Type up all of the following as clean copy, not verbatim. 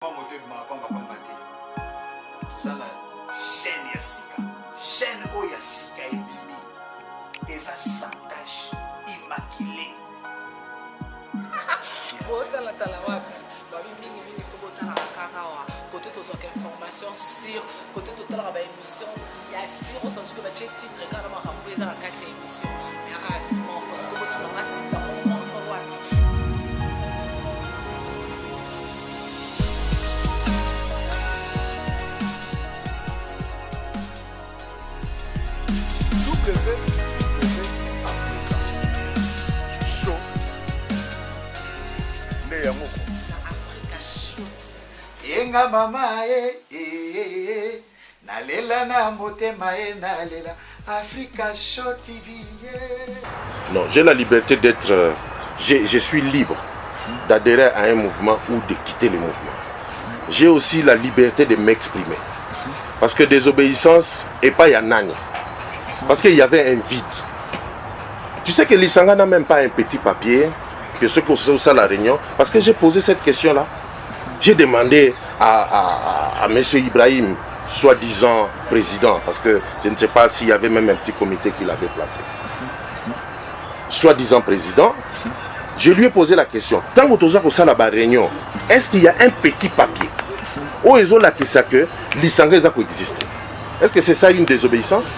Chaîne Yassika, chaîne Oyasika et Bimi, et ça sans tache, immaculée. Côté tout ça information sur côté total la émission il y a sur au sens que va titre quand on va reposer la 4e émission mais rapidement parce que tu vas citer encore Africa Show. Yenga mama nalela na motema nalela Africa Show TV. Non, j'ai la liberté d'être, je suis libre d'adhérer à un mouvement ou de quitter le mouvement. J'ai aussi la liberté de m'exprimer. Parce que désobéissance et pas Yanani. Parce qu'il y avait un vide. Tu sais que l'Isanga n'a même pas un petit papier que ceux qui sont à la réunion. Parce que j'ai posé cette question-là. J'ai demandé à M. Ibrahim, soi-disant président, parce que je ne sais pas s'il y avait même un petit comité qu'il avait placé. Soi-disant président, je lui ai posé la question. Tant que tu as la réunion, est-ce qu'il y a un petit papier où ils ont la question que l'Isanga existe? Est-ce que c'est ça une désobéissance?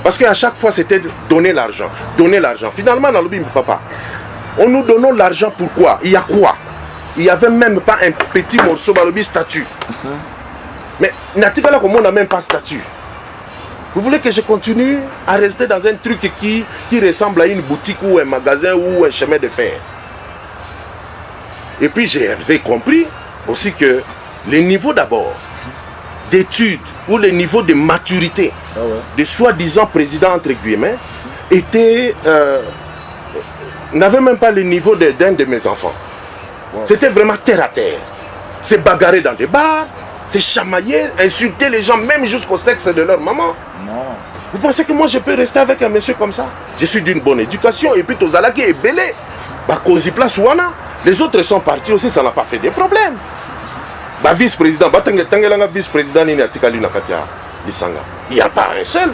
Parce qu'à chaque fois c'était donner l'argent, donner l'argent. Finalement, dans le bim papa, on nous donne l'argent pourquoi? Il y a quoi? Il n'y avait même pas un petit morceau dans le statut. Mais Natikala, comme on n'a même pas statut. Vous voulez que je continue à rester dans un truc qui ressemble à une boutique ou un magasin ou un chemin de fer? Et puis j'ai compris aussi que les niveaux d'abord d'études ou les niveaux de maturité de soi-disant président entre guillemets n'avaient même pas le niveau d'un de mes enfants. C'était vraiment terre à terre. C'est bagarrer dans des bars, c'est chamailler, insulter les gens même jusqu'au sexe de leur maman. Non. Vous pensez que moi je peux rester avec un monsieur comme ça? Je suis d'une bonne éducation et puis Tozalaki est belé. Les autres sont partis aussi, ça n'a pas fait de problème. Vice-président, vice-président, il n'y a pas un seul.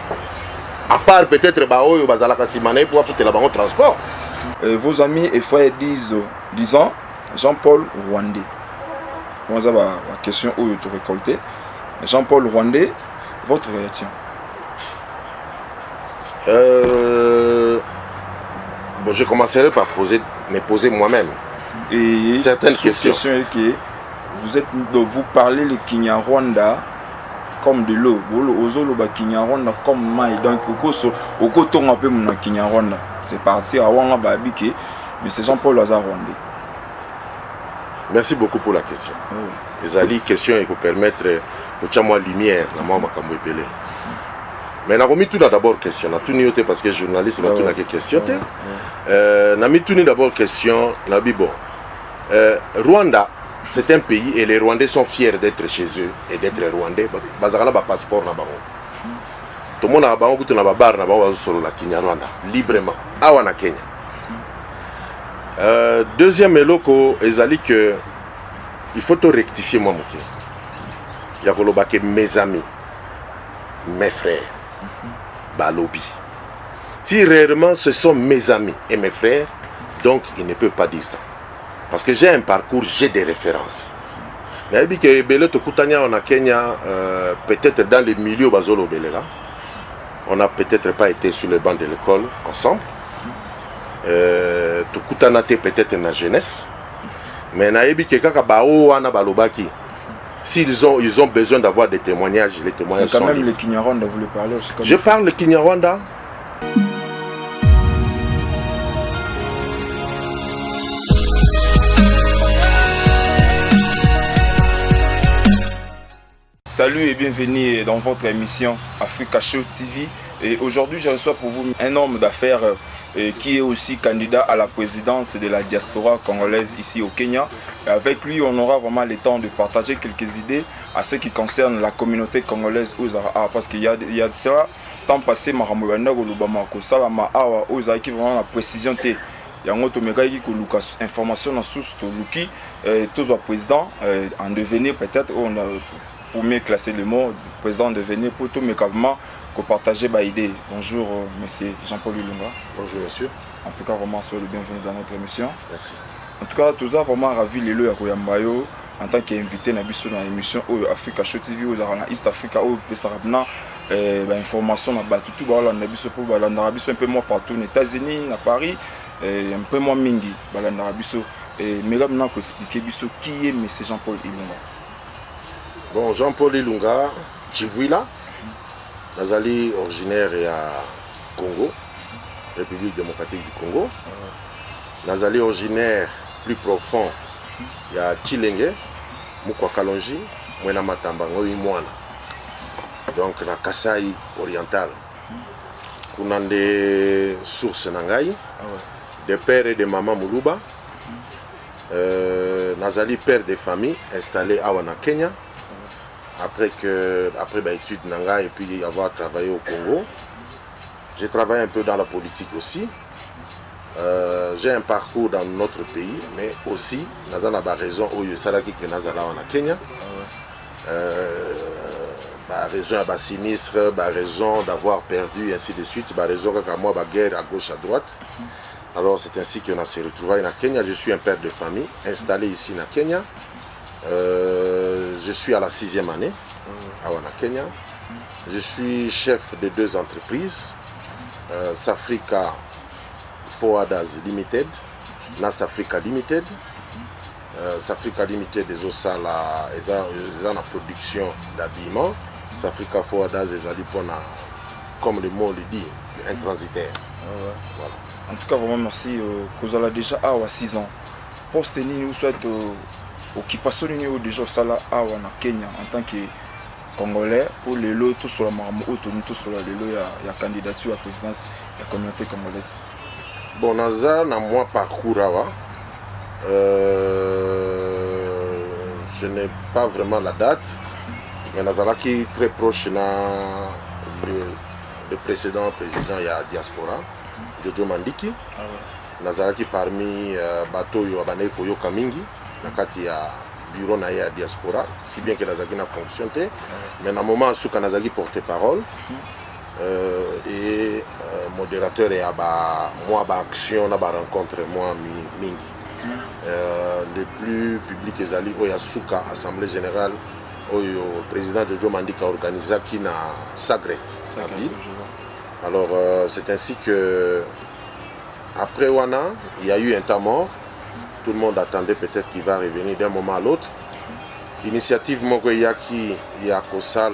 À part peut-être pour le transport. Vos amis et frères disons Jean-Paul Rwandais. Moi, j'ai la question où tu récolté. Jean-Paul Rwandais, votre réaction? Bon, je commencerai par me poser moi-même certaines questions. Vous parlez le Kinyarwanda comme de l'eau. Vous le Kinyarwanda comme maï. Donc, au côté un peu mon Kinyarwanda. C'est parti à Wanga Babike, mais c'est Jean-Paul Rwandais. Merci beaucoup pour la question. Les ali question et pour permettre de moi lumière dans moi Makambo. Mais n'a mis tout d'abord question. N'a tout nioté parce que journaliste va tout na question. N'a mis tout d'abord question. N'a bon. Rwanda, c'est un pays et les Rwandais sont fiers d'être chez eux et d'être Rwandais. Bazarala ba passeport na bango. Tout le monde a bango tout na ba bar na bango solo la Kinyarwanda librement. Awa na Kenya. Deuxième éloko, ezali que il faut te rectifier moi moké. Yakolobake mes amis, mes frères, balobi. Si réellement ce sont mes amis et mes frères, donc ils ne peuvent pas dire ça. Parce que j'ai un parcours, j'ai des références. Mais il que Bele Tokutanya en Kenya, peut-être dans les milieux Bazolo Belela, on n'a peut-être pas été sur le banc de l'école ensemble. Tukutanate peut-être dans la jeunesse, mais s'ils ont besoin d'avoir des témoignages, les témoignages sont libres. Quand même le Kinyarwanda, vous le parlez aussi. Je parle le Kinyarwanda. Salut et bienvenue dans votre émission Africa Show TV. Et aujourd'hui, je reçois pour vous un homme d'affaires qui est aussi candidat à la présidence de la diaspora congolaise ici au Kenya. Et avec lui, on aura vraiment le temps de partager quelques idées à ce qui concerne la communauté congolaise aux Arabes. Parce qu'il y a cela, temps passé, Maramouanda, Golubama, Kosalama, Awa, aux qui vraiment la précision. yango tomekaki koluka information na source toluki tozwa président en devenir peut-être on a pour mieux classer le mot président en devenir pour tomeka vraiment que partager ba idée. Bonjour monsieur Jean-Paul Ilunga. Bonjour monsieur. En tout cas vraiment soyez le bienvenu dans notre émission. Merci. En tout cas tous vraiment ravi lelo ya koyambayo en tant qu'invité na biso dans l'émission Africa Show TV aux East Africa au pesarabna information na batu tout balanda biso pour balanda biso un peu moins partout aux États-Unis à Paris un peu moins mingi balanda biso et mais là maintenant expliquer biso qui est monsieur Jean-Paul Ilunga. Bon, Jean-Paul Ilunga Chivwila nazali originaire ya Congo, République démocratique du Congo. Nazali originaire plus profond ya Chilenge, Mukwa Kalonji, Mwena Matamba Ngoyi Mwana. Donc na Kasai oriental. Kuna des sources nangai, des pères et de mamans Muluba. Nazali père de famille installé à Kenya. Après études nanga et puis avoir travaillé au Congo, j'ai travaillé un peu dans la politique aussi. J'ai un parcours dans notre pays, mais aussi nazana ba raison au yosalaki que nazala en Kenya. Raison à sinistre, raison d'avoir perdu, ainsi de suite, raison qu'à moi guerre à gauche à droite. Alors c'est ainsi qu'on s'est retrouvé en Kenya. Je suis un père de famille installé ici en Kenya. Je suis à la 6e année à Kenya. Je suis chef de 2 entreprises, Safrica Forwarders Limited, Nas Africa Limited. Safrica Limited est aussi la production d'habillement. Safrica Forwarders est comme le mot le dit, un transitaire. Voilà. En tout cas, vraiment merci. Vous avez déjà 6 ans. Poste ni soit occupation ni déjà ça là à Kenya en tant que Congolais pour les lots tout sur la marmo tout sur les lots il y a candidature à la présidence de la communauté congolaise. Bon naza na moi parcours awa je n'ai pas vraiment la date mais nazala qui est très proche na le précédent président ya diaspora Jojo Mandiki. Nazala qui parmi bateau yo abane koyoka mingi nakati ya bureau na ya diaspora si bien que nazaki na fonctionné mais na moment suka nazaki porte-parole et modérateur et moi action na rencontre moi mingi le plus public ezali oya suka assemblée générale oyo président Jojo Mandika organisaki na Sagret la ville. Alors c'est ainsi que après Wana il y a eu un temps mort. Tout le monde attendait peut-être qu'il va revenir d'un moment à l'autre. Initiative Mogoyaki Yakosa,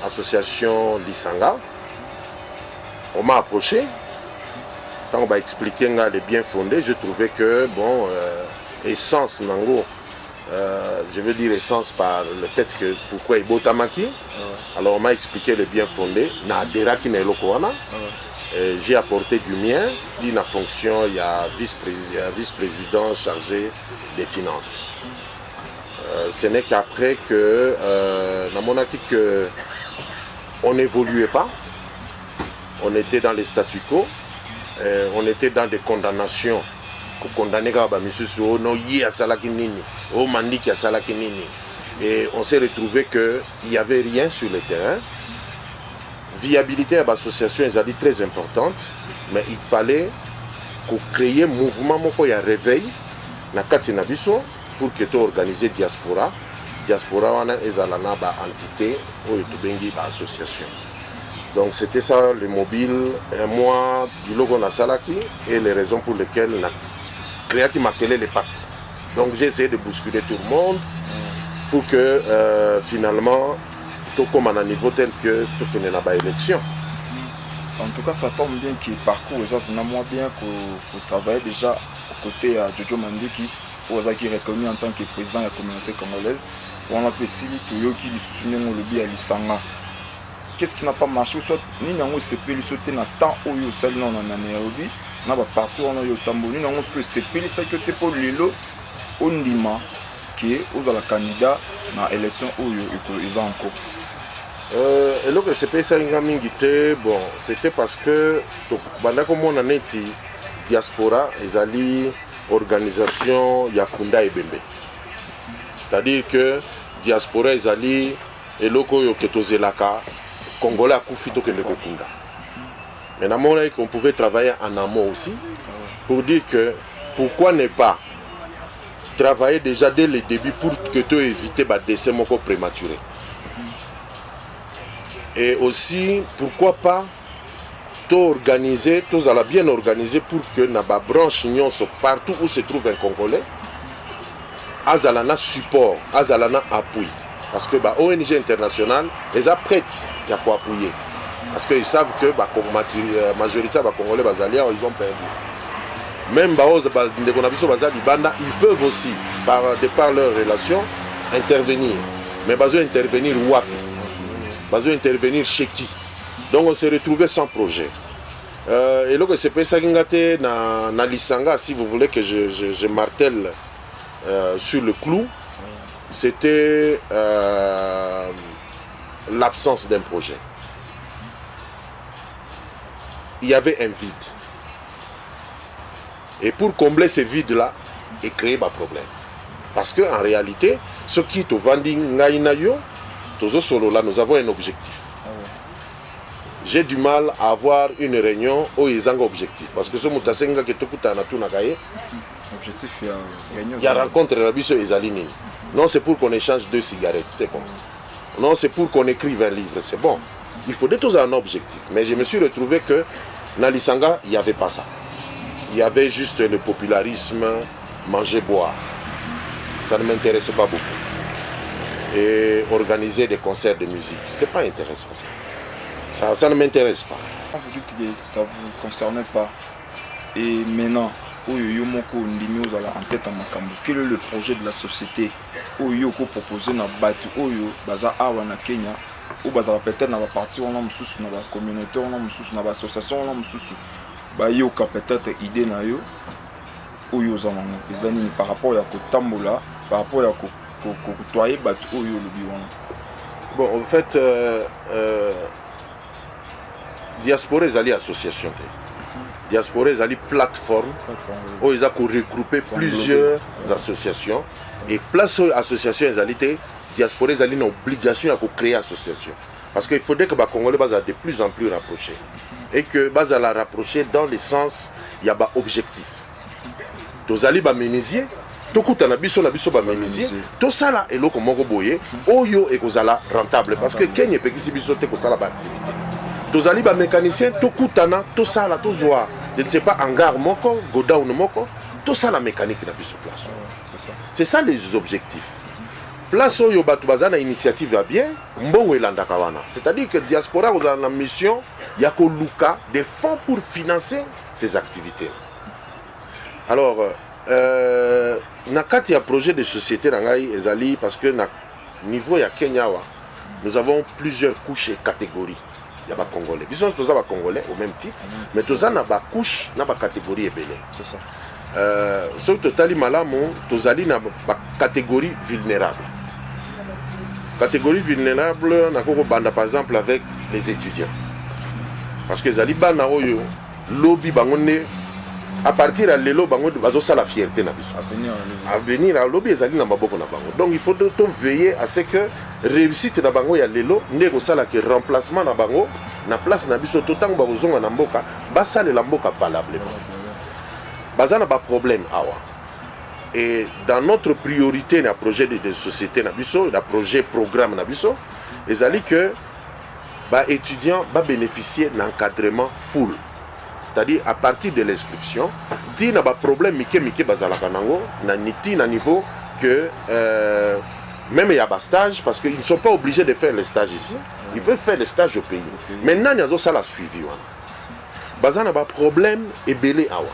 l'association Lisanga. On m'a approché. Quand on m'a expliqué les biens fondés, je trouvais que, bon, essence Nango, je veux dire essence par le fait que pourquoi il botamaki. Alors on m'a expliqué les biens fondés. Na deraki na elokoana. J'ai apporté du mien, dit la fonction, il y a vice-président chargé des finances. Ce n'est qu'après que, dans mon avis, on n'évoluait pas, on était dans les statu quo, on était dans des condamnations, condamné et on s'est retrouvé qu'il n'y avait rien sur le terrain. Viabilité de l'association est très importante, mais il fallait créer un mouvement qui a réveil na katina biso pour que tu organiser diaspora. Diaspora est une entité ou une association. Donc c'était ça le mobile, et moi, Bilogo Nasalaki, et les raisons pour lesquelles on a créé les pactes. Donc j'ai essayé de bousculer tout le monde pour que finalement, comme à un niveau tel que tout n'est pas élection. En tout cas, ça tombe bien qu'il parcourt moi bien que travailler déjà aux côtés de Jojo Mandiki, qui est reconnu en tant que président de la communauté congolaise. On a fait qui soutient le bien à l'Isanga. Qu'est-ce qui n'a pas marché? Soit ni n'avons CP lui sauter dans temps où il s'est là en Nairobi, n'a pas parti on a eu tambo ni n'avons que CP ça que t'es pour lilo ondima qui est aux la candidat dans l'élection où ils ont encore. Et donc CP ça bon c'était parce que pendant que mon année diaspora ezali organisation ya kunda ebembe. C'est-à-dire que diaspora ezali eloko oyo ke tozelaka congolais akufi tokende kokunda. Mais namona qu'on pouvait travailler en amont aussi pour dire que pourquoi ne pas travailler déjà dès le début pour que tu évites des décès prématurés. Et aussi, pourquoi pas organiser, tous allons bien organiser pour que na ba branche partout où se trouve un Congolais, azalana support, azalana appui. Parce que bah, ONG internationale, elles sont prêtes à appuyer. Parce qu'ils savent que la majorité des Congolais, ils ont perdu. Même ils peuvent aussi, par leurs relations, intervenir. Mais ils doivent intervenir où? Ils doivent intervenir chez qui? Donc on s'est retrouvé sans projet. Et donc c'est pour ça que na Lisanga, si vous voulez que je martèle sur le clou, c'était l'absence d'un projet. Il y avait un vide. Et pour combler ce vide-là, et créer un problème. Parce qu'en réalité, ce qui est au vending, nous avons un objectif. J'ai du mal à avoir une réunion où ils ont un objectif. Parce que ce mutasenga qui il y a rencontre la biso et Zalinine. Non, c'est pour qu'on échange 2 cigarettes, c'est bon. Non, c'est pour qu'on écrive un livre, c'est bon. Il faut tous un objectif. Mais je me suis retrouvé que dans l'Isanga, il n'y avait pas ça. Il y avait juste le popularisme, manger, boire. Ça ne m'intéressait pas beaucoup. Et organiser des concerts de musique, c'est pas intéressant ça. Ça ne m'intéresse pas. Vous dites que ça ne vous concernait pas. Et maintenant, en tête à Makambo, quel est le projet de la société Oyo proposer na batu Oyo baza awa na Kenya ou baza peut-être na ba parti on a mususu na ba communauté on a mususu na ba association on a mususu ba yo ka peut-être idée na yo Oyo zamango ezani par rapport ya kotambola par rapport ya kotoyer batu Oyo le biwana. Bon en fait diaspora ezali association. Diaspora ezali plateforme où ils ont regroupé plusieurs associations et place aux associations ezali diaspora ezali une obligation à créer association parce qu'il faudrait que les Congolais soient de plus en plus rapprochés et que bas la rapprocher dans le sens il y a ba objectif. Tozali ba menuisier tokuta na biso ba menuisier to sala eloko moko boye oyo ekozala rentable parce que Kenya pekisi biso te ko sala ba activité. Tozali ba mécanicien tokutana to sala to zoa je ne sais pas hangar moko godown moko tout ça la mécanique na biso place. C'est ça les objectifs. Place oyo batu bazana initiative ya bien mbongo elandaka wana. C'est-à-dire que diaspora vous avez la mission ya ko luka des fonds pour financer ces activités. Alors na kati ya projet de société na ngai ezali parce que na niveau ya Kenya wa nous avons plusieurs couches et catégories. Il y a des Congolais. Ils sont tous les Congolais au même titre, mais tous les couches na ba catégorie ebele. C'est ça. Ce total malamu tous les na ba catégorie vulnérable. Catégorie vulnérable na koko banda par exemple avec les étudiants. Parce que zali bana oyo lobby bangone à partir de l'élo bango bazo ça la fierté na biso. À venir à lobby ezali na maboko na bango. Donc il faut veiller à ce que réussite na bango ya lelo ndeko sala que remplacement na bango na place na biso totango bazonga na mboka ba sala la mboka valablement. Bazana ba problème awa. Et dans notre priorité na projet de société na biso, na projet programme na biso, ezali que ba étudiants ba bénéficier d'un encadrement full. C'est-à-dire à partir de l'inscription, il y a un problème mike bazalaka nango na niti na niveau que même il y a des stages parce qu'ils ne sont pas obligés de faire les stages ici, ils peuvent faire les stages au pays. Maintenant il y a ça la suivi wana. Bazana ba problème et belé awa.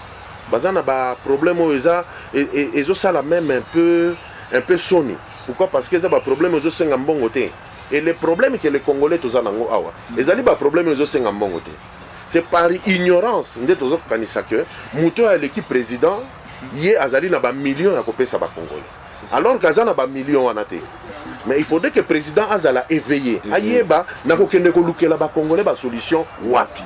Bazana ba problème et ça la même un peu sonné. Pourquoi? Parce que ça ba problème aux senga mbongo te. Et les problèmes que les Congolais tous nango awa. Les ali ba problème aux senga mbongo te. C'est par ignorance que Mouto à l'équipe président y azali na ba millions à copier ça ba Congolais. Alors qu'azana ba millions en até. Mais il faudrait que le président azala éveillé. Ayeba na ko kende ko lukela ba Congolais ba solution wapi.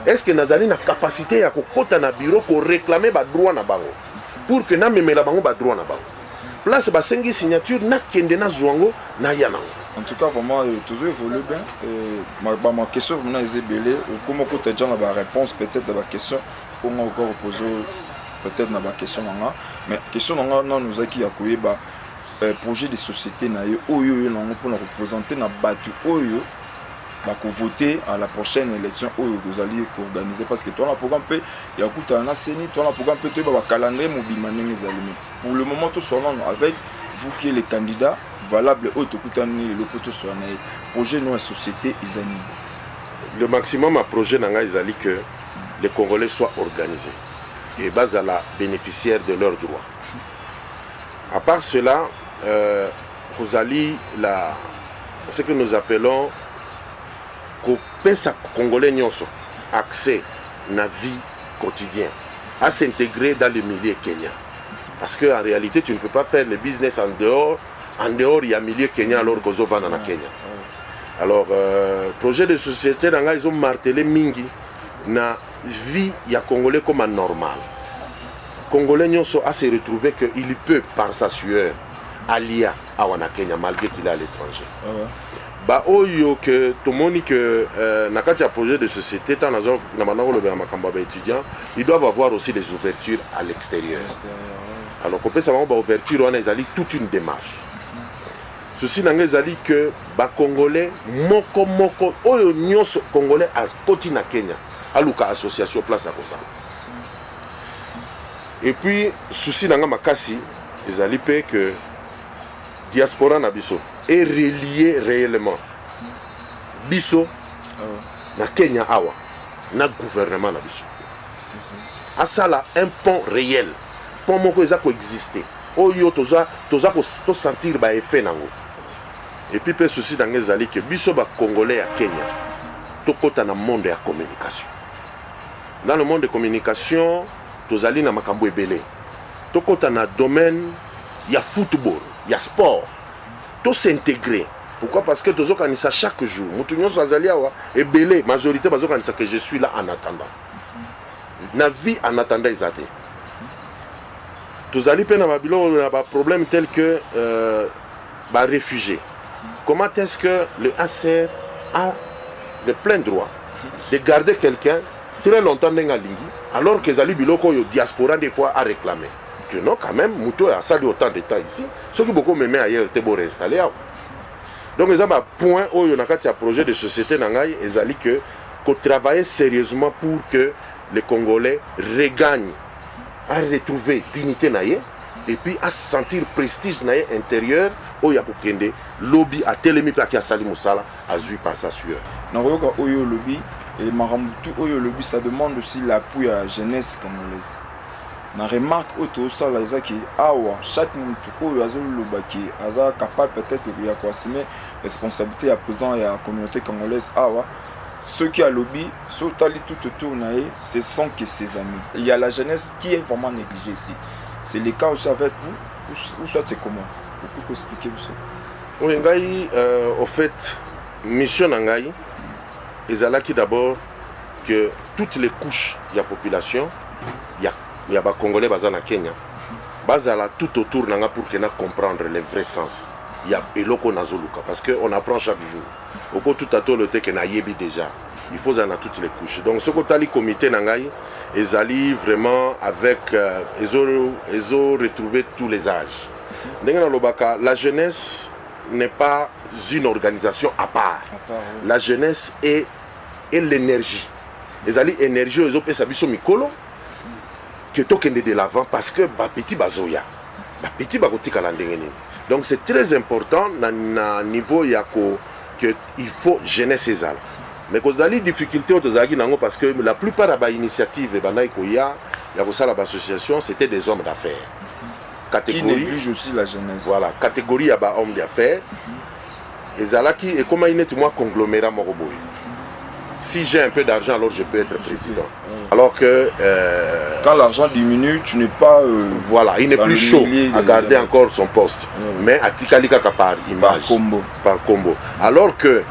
est-ce que nazali na capacité ya kokota na bureau ko réclamer ba droit na bango pour que na memela bango ba droit na bango place ba sengi signature na kende na zwango na yana. En tout cas, vraiment, toujours évolue bien. Ma question, vraiment, est belée. Comment tu as déjà la réponse, peut-être, à la question, comment encore poser, peut-être, à la question, mais la question, nous a qui a couillé, projet de société, pour nous représenter, pour voter à la prochaine élection, vous allez organiser. Parce que toi, le programme, il y a un CENI, toi, le programme, il y a un calendrier mobile. Pour le moment, tout soit avec vous qui êtes les candidats valable le projet de la société Isani. Le maximum à projet nanga Isali que les Congolais soient organisés et base à la bénéficiaire de leurs droits. À part cela, Rosali, ce que nous appelons que Congolais n'ont accès à la vie quotidienne, à s'intégrer dans le milieu kenyan. Parce qu'en réalité, tu ne peux pas faire le business en dehors. En dehors, il y a un milieu Kenya alors qu'aux autres dans Kenya. Alors, projet de société, ils ont martelé Mingi, na vie, il y a Congolais comme un normal. Congolais n'ont pas se retrouver qu'il peut, par sa sueur, aller à Kenya malgré qu'il est à l'étranger. Bah, oyo que tout le monde que nakati a projet de société, tant étudiants, ils doivent avoir aussi des ouvertures à l'extérieur. Alors, qu'on peut savoir ouverture, on a toute une démarche. Ceci n'a pas dit que les Congolais, moko, oyo nyonso Congolais à côté na Kenya, aluka association place à Kosa. Et puis, ceci n'a pas makasi, ils ont dit que diaspora na biso est relié réellement. Biso na Kenya awa, na gouvernement na biso. A ça là un pont réel, pont moko eza ko exister. Oyo toza ko sentir ba effet nango. Et puis, le souci dans les alliés que biso ba Congolais à Kenya, tout côté dans le monde de la communication. Dans le monde de la communication, tous allés dans makambo ebele. Tout côté dans le domaine, il y a football, il y a sport. Tout s'intégrer. Pourquoi? Parce que tous organiser ça chaque jour. Mutunyo soazalia wa ebele, majorité bazo organiser que je suis là en attendant. Na vie en attendant izate. Tous allés pe na babilo na ba problème tel que ba réfugiés. Comment est-ce que le HCR a le plein droit de garder quelqu'un très longtemps dans la ligne, alors que les biloko yo diaspora des fois a réclamé que non, quand même, Mouto a sali autant d'état ici, ceux qui beaucoup m'aimaient ailleurs étaient beau réinstallés. Donc, ils ont un point où il y a un projet de société, ils ont dit qu'on travaille sérieusement pour que les Congolais regagnent à retrouver dignité et puis à sentir prestige intérieur. Oya kokende lobby a telemi pa ki asali musala azui par sa sueur. Na roka oyo lobby et marambutu oyo lobby ça demande aussi l'appui à la jeunesse congolaise. Na remarque auto ça là ezaki awa chaque muntu oyo azolo lobaki aza capable peut-être ya ko assumer responsabilité à président et à la communauté congolaise awa ceux qui a lobby sotali tout autour naé ce sont que ses amis. Il y a la jeunesse qui est vraiment négligée ici. C'est le cas aussi avec vous ou soit c'est comment? Vous pouvez expliquer ça? Oui, au fait, mission Nangaï, ils ont qui d'abord que toutes les couches de la population, il y a des Congolais basés en Kenya, basés tout autour Nanga pour qu'ils comprendre le vrai sens. Il y a Eloko Nazoluka parce qu'on apprend chaque jour. Au cours tout à tout le temps qu'on a yébi déjà. Il faut en toutes les couches. Donc ce côté le comité Nangaï, ils allaient vraiment avec, ils ont retrouvé tous les âges. La jeunesse n'est pas une organisation à part. La jeunesse est l'énergie. Les alliés énergie, ils ont fait ça mikolo que tokende de l'avant parce que petit bazoya, petit bagoti kalandengeni. Donc c'est très important na niveau yako que il faut jeunesse ezala. Mais quand vous avez des difficultés parce que la plupart des initiatives ya l'association c'était des hommes d'affaires. Qui néglige aussi la jeunesse. Voilà, catégorie à hommes d'affaires. Et Zalaki est comme un conglomérat moroboy. Si j'ai un peu d'argent, alors je peux être président. Alors que quand l'argent diminue, tu n'es pas voilà, il n'est plus chaud à garder encore son poste. Mais à Tikalika par image, par combo. Alors que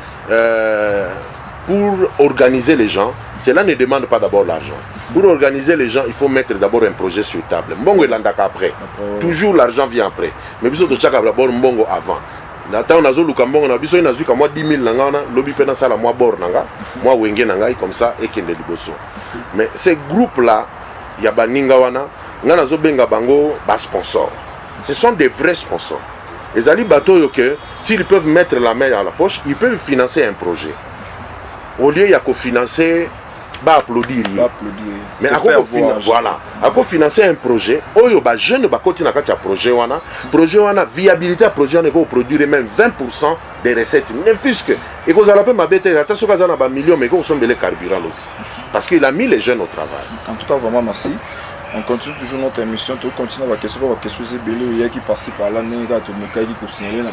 pour organiser les gens, cela ne demande pas d'abord l'argent. Pour organiser les gens, il faut mettre d'abord un projet sur table. Mbongo elandaka après. Toujours l'argent vient après. Mais biso to chaka d'abord mbongo avant. Nata on azo luka mbongo na biso ina zuka moi 10 000 nanga na lobi pena sala moi bor nanga, moi wenge nanga comme ça et kende liboso. Mais ces groupes là, ya baninga wana, nga nazo benga bango ba sponsors. Ce sont des vrais sponsors. Les ali bateau que s'ils peuvent mettre la main dans la poche, ils peuvent financer un projet. Au lieu de financer, bah applaudir. Mais à quoi financer un projet, oyo ba jeune ba côté na kati projet wana viabilité à projet on produire même 20% des recettes. Ne fût-ce que et qu'on a la peine ma bête attention quand on a ba millions mais qu'on sommes les carburant parce qu'il a mis les jeunes au travail. En tout cas vraiment merci. On continue toujours notre émission, on continue avec question qui passe par là, qui signaler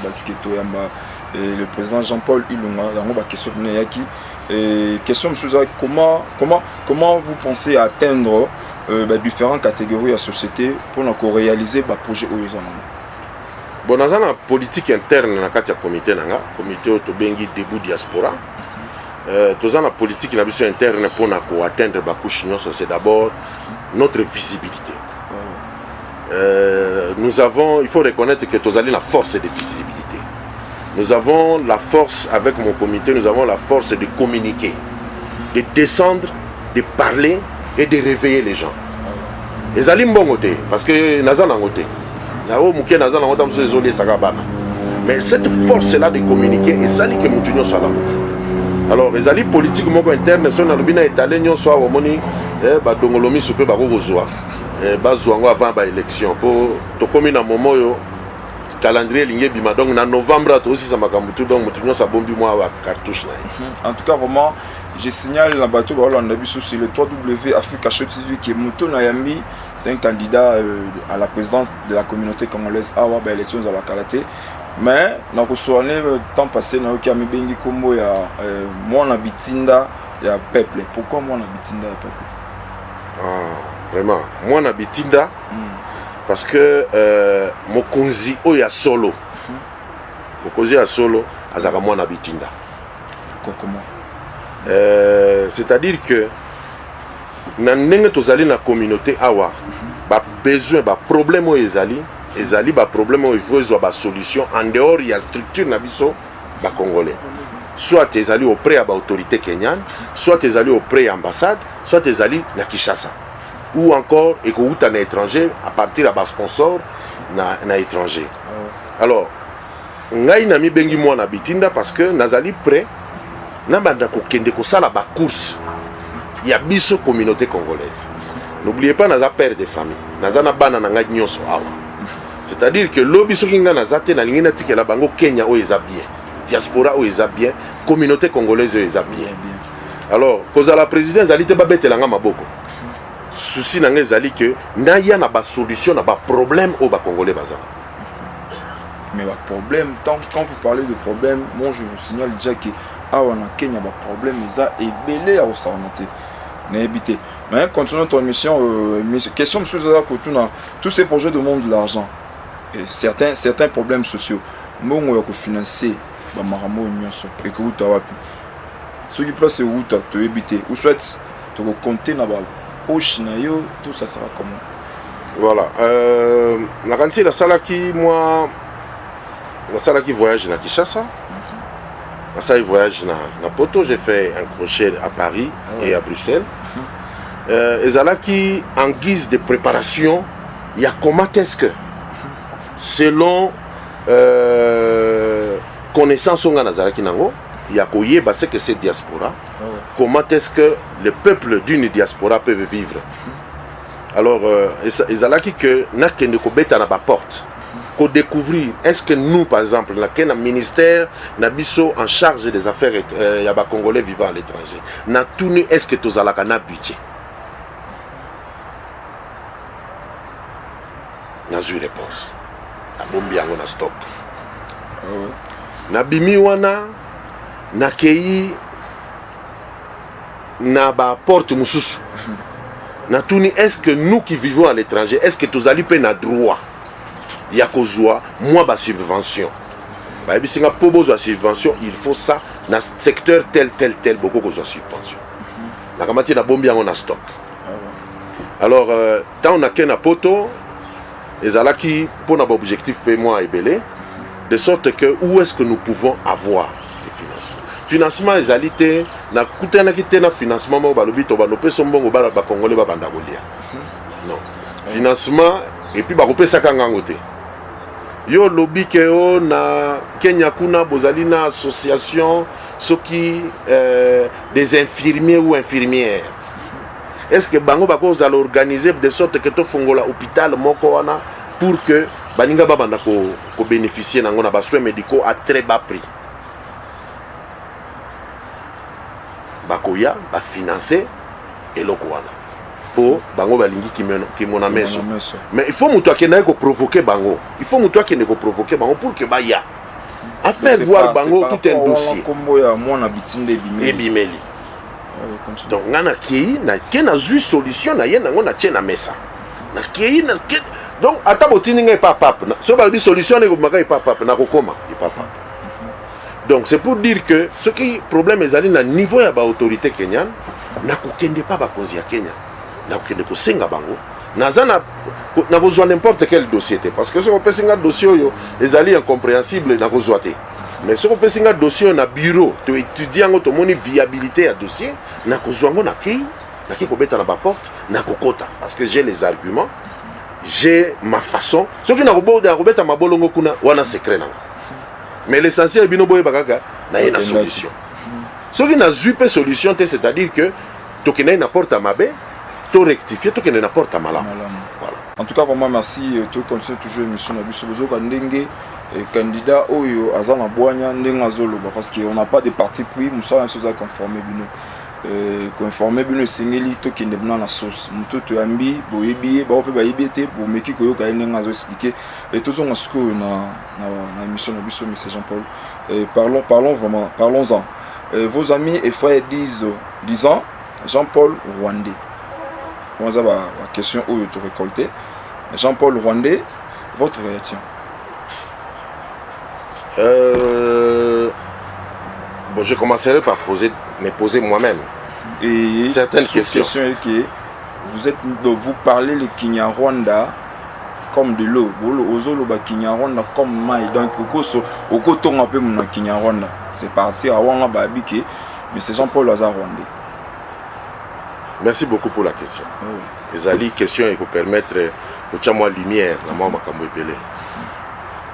le président Jean-Paul Ilunga, question comment vous pensez atteindre différentes catégories de société pour réaliser le projet OESA? Bon, dans la politique interne, dans le comité Tobengi Debout Diaspora, dans la politique interne pour atteindre la couche, c'est d'abord notre visibilité. Il faut reconnaître que nous avons la force de visibilité. Nous avons la force, avec mon comité, nous avons la force de communiquer, de descendre, de parler et de réveiller les gens. Les alim bon côté, parce que nous avons un côté. Mais cette force-là de communiquer, et ça dit que nous tenons sur la route. Alors, les alliés politiques internes sont dans le bien étalé, nous sommes au Moni, Dongolomi soupe Barozoa, Bazouango avant l'élection. Pour tout comme dans moment, calendrier ligné bima donc en novembre aussi ça m'a cambutu donc nous ça bombi moi à cartouche. En tout cas vraiment, je signale la bateau on a vu sur le www.africashow.tv qui est Mouto Nayami, c'est un candidat à la présidence de la communauté congolaise à avoir élection à la Kalaté. Mais dans le temps passé, nous avons bengi kombo ya mwana bitinda ya peuple. Pourquoi mwana bitinda ya peuple? Ah, vraiment, mwana bitinda parce que mokonzi oya solo. Mokonzi ya solo azaka mwana bitinda. Comment? C'est-à-dire que na ndenge tozali na communauté awa ba besoin ba problème oyo ezali ba problème oyo il faut ba solution en dehors il y a structure na biso ba congolais soit ezali auprès ya ba autorité kenyane soit ezali auprès ya ambassade soit ezali na Kinshasa ou encore ekouta na étranger à partir ya ba sponsor na étranger. Alors ngai na mi bengi mwana bitinda parce que nazali prêt na banda ko kende ko sala ba course ya biso communauté congolaise. N'oubliez pas naza père de famille naza na bana na ngai nyonso awa. C'est-à-dire que l'obi soki nga nazate na lingina tikela bango Kenya o eza bien, diaspora o eza bien, communauté congolaise o eza bien. Alors, cause la présidence ali te ba betelanga maboko. Souci na nga ezali que na ya na ba solution na ba problème au ba congolais bazana. Mais ba problème quand vous parlez de problème, moi je vous signale déjà que awa na Kenya ba problème eza ebelé à osanate. Na habité. Mais continuons ton mission question monsieur Zaza Kotuna, tous ces projets demandent de l'argent. Et certains problèmes sociaux. Mongo ya ko financer ba maramo nyonso et que uta wapi. Ce qui place uta to habiter ou soit to compter na ba poche na yo, tout ça sera comment? Voilà, la kansi la salaki moi la salaki voyage na Kinshasa. La salaki voyage na Poto, j'ai fait un crochet à Paris et à Bruxelles. Et salaki en guise de préparation, il y a comment est-ce que selon connaissance on a nazaraki nango, il y a koye bah c'est que c'est diaspora. Comment est-ce que le peuple d'une diaspora peut vivre? Alors ezalaki que na kende ko beta na ba porte ko découvrir est-ce que nous par exemple na ministère na biso en charge des affaires ya ba congolais vivant à l'étranger na tuni est-ce que tozalaka na budget? Na eu réponse na bombi yango na stock na bimi wana na kei na ba porte mususu na tuni est-ce que nous qui vivons à l'étranger est-ce que tozali pe na droit ya kozwa moi ba subvention bayebisinga mpo bozwa subvention il faut ça na secteur tel beaucoup kozwa subvention nakamati na bombi yango na stock. Alors tant na ke na poto ezalaki mpona baobjectif mpe mwa ebele de sorte que où est-ce que nous pouvons avoir le financement ezali te nakutanaki te na financement moko balobi to banopesa mbongo bala bakongole babanda kolia non financement et puis bakopesaka ngango te yo lobi ke o na Kenya kuna bozali na association soki des infirmiers ou infirmières. Est-ce que bango bako za organiser de sorte que to fongola hôpital moko wana pour que baninga babanda ko bénéficier nango na ba soins médicaux à très bas prix. Bakoya ba financer eloko wana po bango balingi kimona meso. Mais il faut muto akenda ko provoquer bango. Il faut muto akenda ko provoquer bango pour que ba ya à faire voir bango tout un dossier. Kombo ya mwana bitinde bimeli. Donc ngana kei na kena zu solution na ye nango na tchena mesa. Na kei na donc ata botini ngai papa. So ba di solution ne ko maka papa na ko koma papa. Donc c'est pour dire que ce qui problème ezali na niveau ya ba autorité kenyane na ko kende pa ba kozi ya Kenya. Na ko kende ko senga bango. Nazana na besoin n'importe quel dossier parce que ce qu'on peut singa dossier yo ezali incompréhensible na ko zoate. Mais ce qu'on peut signer dossier na bureau, tu étudies en automoni viabilité à dossier, na kozwango na ki ko beta na ba porte, na kokota parce que j'ai les arguments, j'ai ma façon. Ce qui na robeta mabolongo kuna wana secret na. Mais l'essentiel bino boye bakaka na yena solution. Ce qui na zupe solution c'est-à-dire que tokena na porte à mabe, to rectifier tokena na porte à malam. Voilà. En tout cas vraiment merci tout comme c'est toujours émission na biso bozo ka ndenge candidat oyo azana boanya ndenga zoloba parce qu'on n'a pas de parti pris musa na soza conformer bino singeli to kinde bina na sauce muto to ambi boyebi ba pe ba yibete bo meki ko yoka ndenga zo expliquer et tout on asko na émission na biso monsieur Jean-Paul parlons-en. Vos amis et frères disant Jean-Paul Rwandais. Moi ça va question oyo to récolter Jean-Paul Rwandais, votre réaction? Bon, je commencerai par me poser moi-même certaines questions. Vous parlez le Kinyarwanda comme de l'eau. Vous parlez Kinyarwanda comme maï. Donc, au côté on appelle mon Kinyarwanda. C'est parti à Wanga Babike, mais c'est Jean-Paul Lazare Rwandais. Merci beaucoup pour la question. Les alliés questions et pour permettre de faire moi lumière dans ma makambo epelé.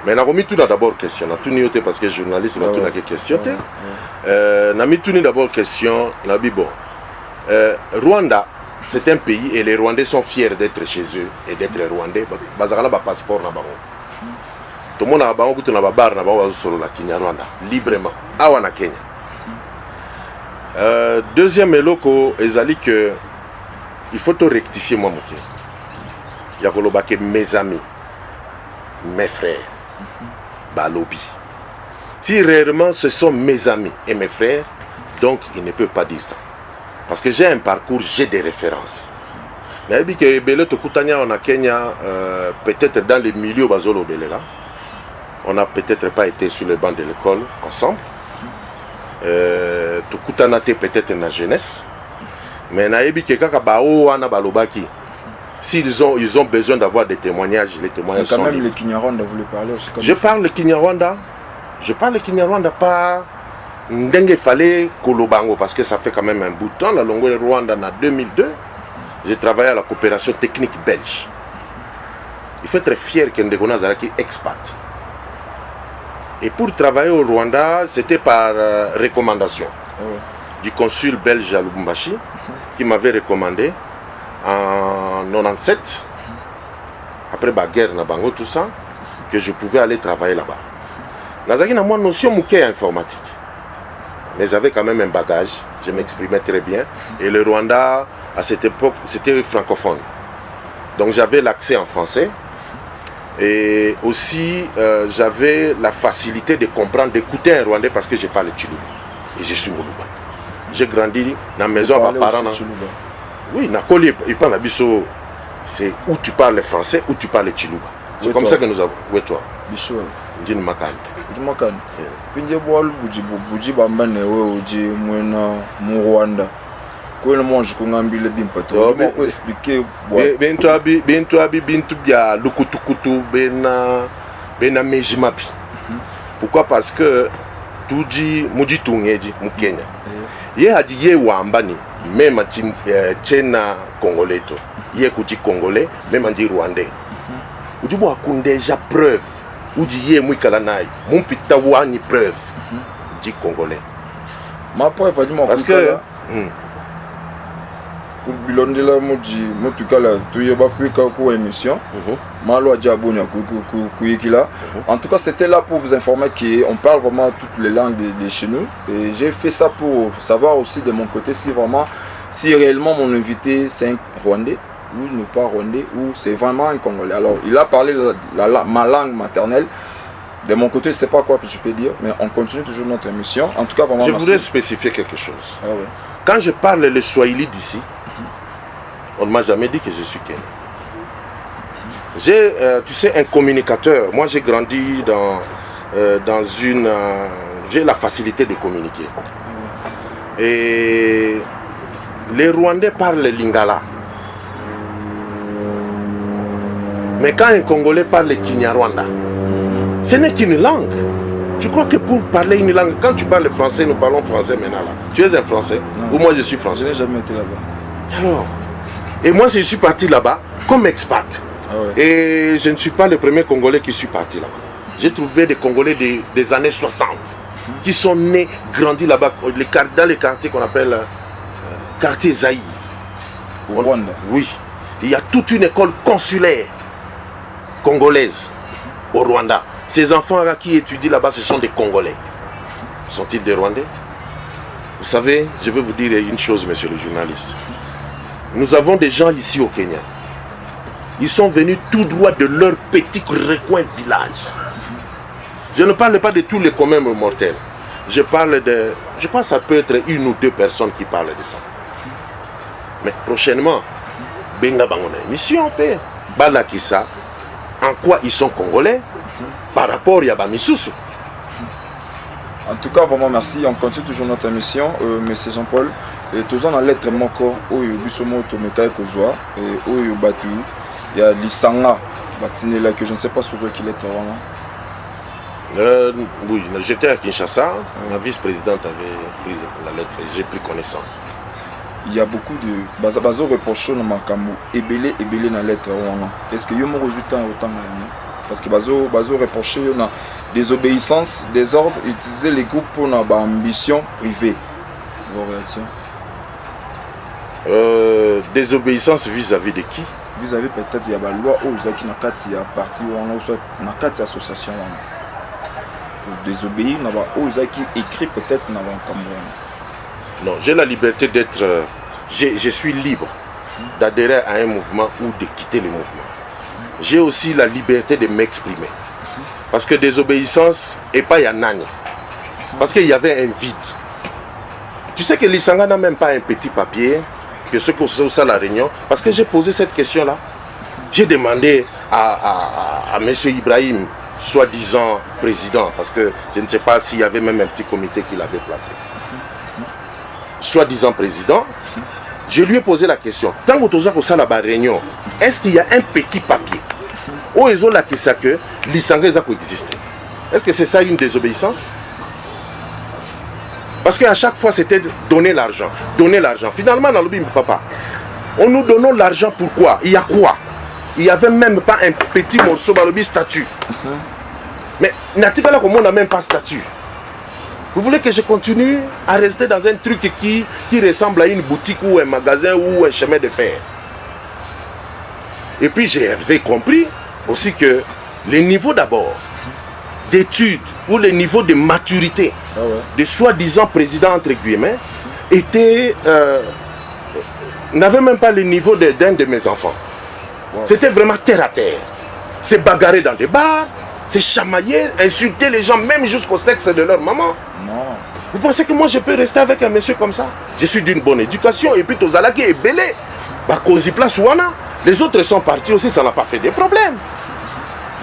Mais n'a mis tout d'abord question, n'a tout nioté parce que journaliste n'a tout n'a que question. N'a mis tout d'abord question, n'a dit bon. Rwanda, c'est un pays et les Rwandais sont fiers d'être chez eux et d'être Rwandais. Bazarala ba passeport na bango. Tout le monde a bango kutu na ba bar na bango solo la Kinyarwanda librement. Awa na Kenya. Deuxième eloko ezali que il faut te rectifier moi moké. Yakoloba ke mes amis, mes frères, balobi. Si réellement ce sont mes amis et mes frères, donc ils ne peuvent pas dire ça. Parce que j'ai un parcours, j'ai des références. Mais il dit que Bele Tokutania en Kenya, peut-être dans les milieux Bazolo Belela, on n'a peut-être pas été sur les bancs de l'école ensemble. Tokutana peut-être dans la jeunesse. Mais il dit que Kaka Bao Ana Balobaki. S'ils ont besoin d'avoir des témoignages, les témoignages sont quand même libres. Le Kinyarwanda, vous le parlez aussi comme Je parle le Kinyarwanda. Je parle le Kinyarwanda pas Ndenge fallait Kolobango parce que ça fait quand même un bout de temps. La longueur Rwanda en 2002, j'ai travaillé à la coopération technique belge. Il faut être fier que Ndegona Zaraki expat. Et pour travailler au Rwanda, c'était par recommandation du consul belge à Lubumbashi qui m'avait recommandé en 97, après la guerre, Nabango, tout ça, que je pouvais aller travailler là-bas. Nazaki n'a moi notion mouké informatique. Mais j'avais quand même un bagage, je m'exprimais très bien. Et le Rwanda, à cette époque, c'était francophone. Donc j'avais l'accès en français. Et aussi, j'avais la facilité de comprendre, d'écouter un Rwandais parce que je parle Chiluba. Et je suis Moluba. J'ai grandi dans la maison à mes parents. Oui, c'est où tu parles français, où tu parles Chiluba. C'est comme ça que nous avons. Oui, toi. Ndine Makande. Makande. Pinje bol buji bamba newe uji mwena mu Rwanda. Ko le mange ko ngambile bimpato. Tu m'as expliqué bintu abi bintu bya lukutukutu bena mejimapi. Pourquoi? Parce que tuji muji tungeji mu Kenya. Ye hadi ye wambani même tchena congolais to. Ye kuti congolais même andi rwandais. Ujibo akun déjà preuve. Uji ye mwikala nai. Mon pita wani preuve. Di congolais. Ma preuve a dit mon parce que bilondela muji mutukala tuyeba kuika ku émission malo adjabonya kuikila. En tout cas, c'était là pour vous informer qu'on parle vraiment toutes les langues de chez nous, et j'ai fait ça pour savoir aussi de mon côté si réellement mon invité c'est un Rwandais ou ne pas Rwandais ou c'est vraiment un Congolais. Alors il a parlé ma langue maternelle. De mon côté, je ne sais pas quoi je peux dire, mais on continue toujours notre émission. En tout cas, vraiment, je merci. voudrais spécifier quelque chose. Ah ouais. Quand je parle le Swahili d'ici, on ne m'a jamais dit que je suis Kenyan. J'ai, tu sais, un communicateur. Moi, j'ai grandi dans une... j'ai la facilité de communiquer. Et les Rwandais parlent le lingala. Mais quand un Congolais parle le Kinyarwanda, ce n'est qu'une langue. Tu crois que pour parler une langue, quand tu parles français, nous parlons français maintenant là. Tu es un Français? Non. Ou moi je suis Français? Je n'ai jamais été là-bas. Alors, et moi je suis parti là-bas comme expat. Ah ouais. Et je ne suis pas le premier Congolais qui suis parti là-bas. J'ai trouvé des Congolais des années 60 qui sont nés, grandis là-bas, dans les quartiers qu'on appelle quartier Zaïre. Au Rwanda. Oui. Il y a toute une école consulaire congolaise au Rwanda. Ces enfants-là qui étudient là-bas, ce sont des Congolais. Sont-ils des Rwandais? Vous savez, je vais vous dire une chose, monsieur le journaliste. Nous avons des gens ici au Kenya. Ils sont venus tout droit de leur petit recoin village. Je ne parle pas de tous les communs mortels. Je parle de... Je pense que ça peut être une ou deux personnes qui parlent de ça. Mais prochainement, Benga Bangona émission, Balakissa, en quoi ils sont Congolais par rapport à Yabamisusu. En tout cas, vraiment merci. On continue toujours notre émission. Monsieur Jean-Paul, toujours dans la lettre Moko, Oyo Bisomo Tomekai Kozwa, et Oyo Batu, il y a Lisanga, Batinela, que je ne sais pas sur qui lettre vraiment. Oui, j'étais à Kinshasa, la vice-présidente avait pris la lettre et j'ai pris connaissance. Il y a beaucoup de bazo reprochons dans Makambo, ebele dans la lettre. Est-ce que y a un résultat autant? Parce que bazo reproché na désobéissance, désordre, utiliser les groupes pour nos ambitions privées. Vos réactions? Désobéissance vis-à-vis de qui? Vis-à-vis peut-être il y a une loi où il y a parti ou soit dans 4 associations. Pour désobéir, il y a qui écrit peut-être dans le Cameroun. Non, j'ai la liberté d'être... je suis libre d'adhérer à un mouvement ou de quitter le mouvement. J'ai aussi la liberté de m'exprimer. Parce que désobéissance et pas Yanani. Parce qu'il y avait un vide. Tu sais que l'Isanga n'a même pas un petit papier que ceux qui sont à la réunion. Parce que j'ai posé cette question-là. J'ai demandé à M. Ibrahim, soi-disant président, parce que je ne sais pas s'il y avait même un petit comité qu'il avait placé. Soi-disant président, je lui ai posé la question. Quand vous avez la réunion, est-ce qu'il y a un petit papier où ils ont la question que l'Isanga existe? Est-ce que c'est ça une désobéissance? Parce qu'à chaque fois c'était donner l'argent, donner l'argent. Finalement, dans le bim papa, on nous donnons l'argent pourquoi? Il y a quoi? Il n'y avait même pas un petit morceau dans le statut. Mais Natikala, comme on n'a même pas statut. Vous voulez que je continue à rester dans un truc qui ressemble à une boutique ou un magasin ou un chemin de fer? Et puis j'ai compris aussi que le niveau d'abord d'études ou le niveau de maturité de soi-disant président entre guillemets n'avait même pas le niveau d'un de mes enfants. C'était vraiment terre à terre. C'est bagarrer dans des bars, c'est chamailler, insulter les gens même jusqu'au sexe de leur maman. Non. Vous pensez que moi je peux rester avec un monsieur comme ça? Je suis d'une bonne éducation et puis Tozalaki est belé. Bah, Kozi Place Ouana, les autres sont partis aussi, ça n'a pas fait de problème.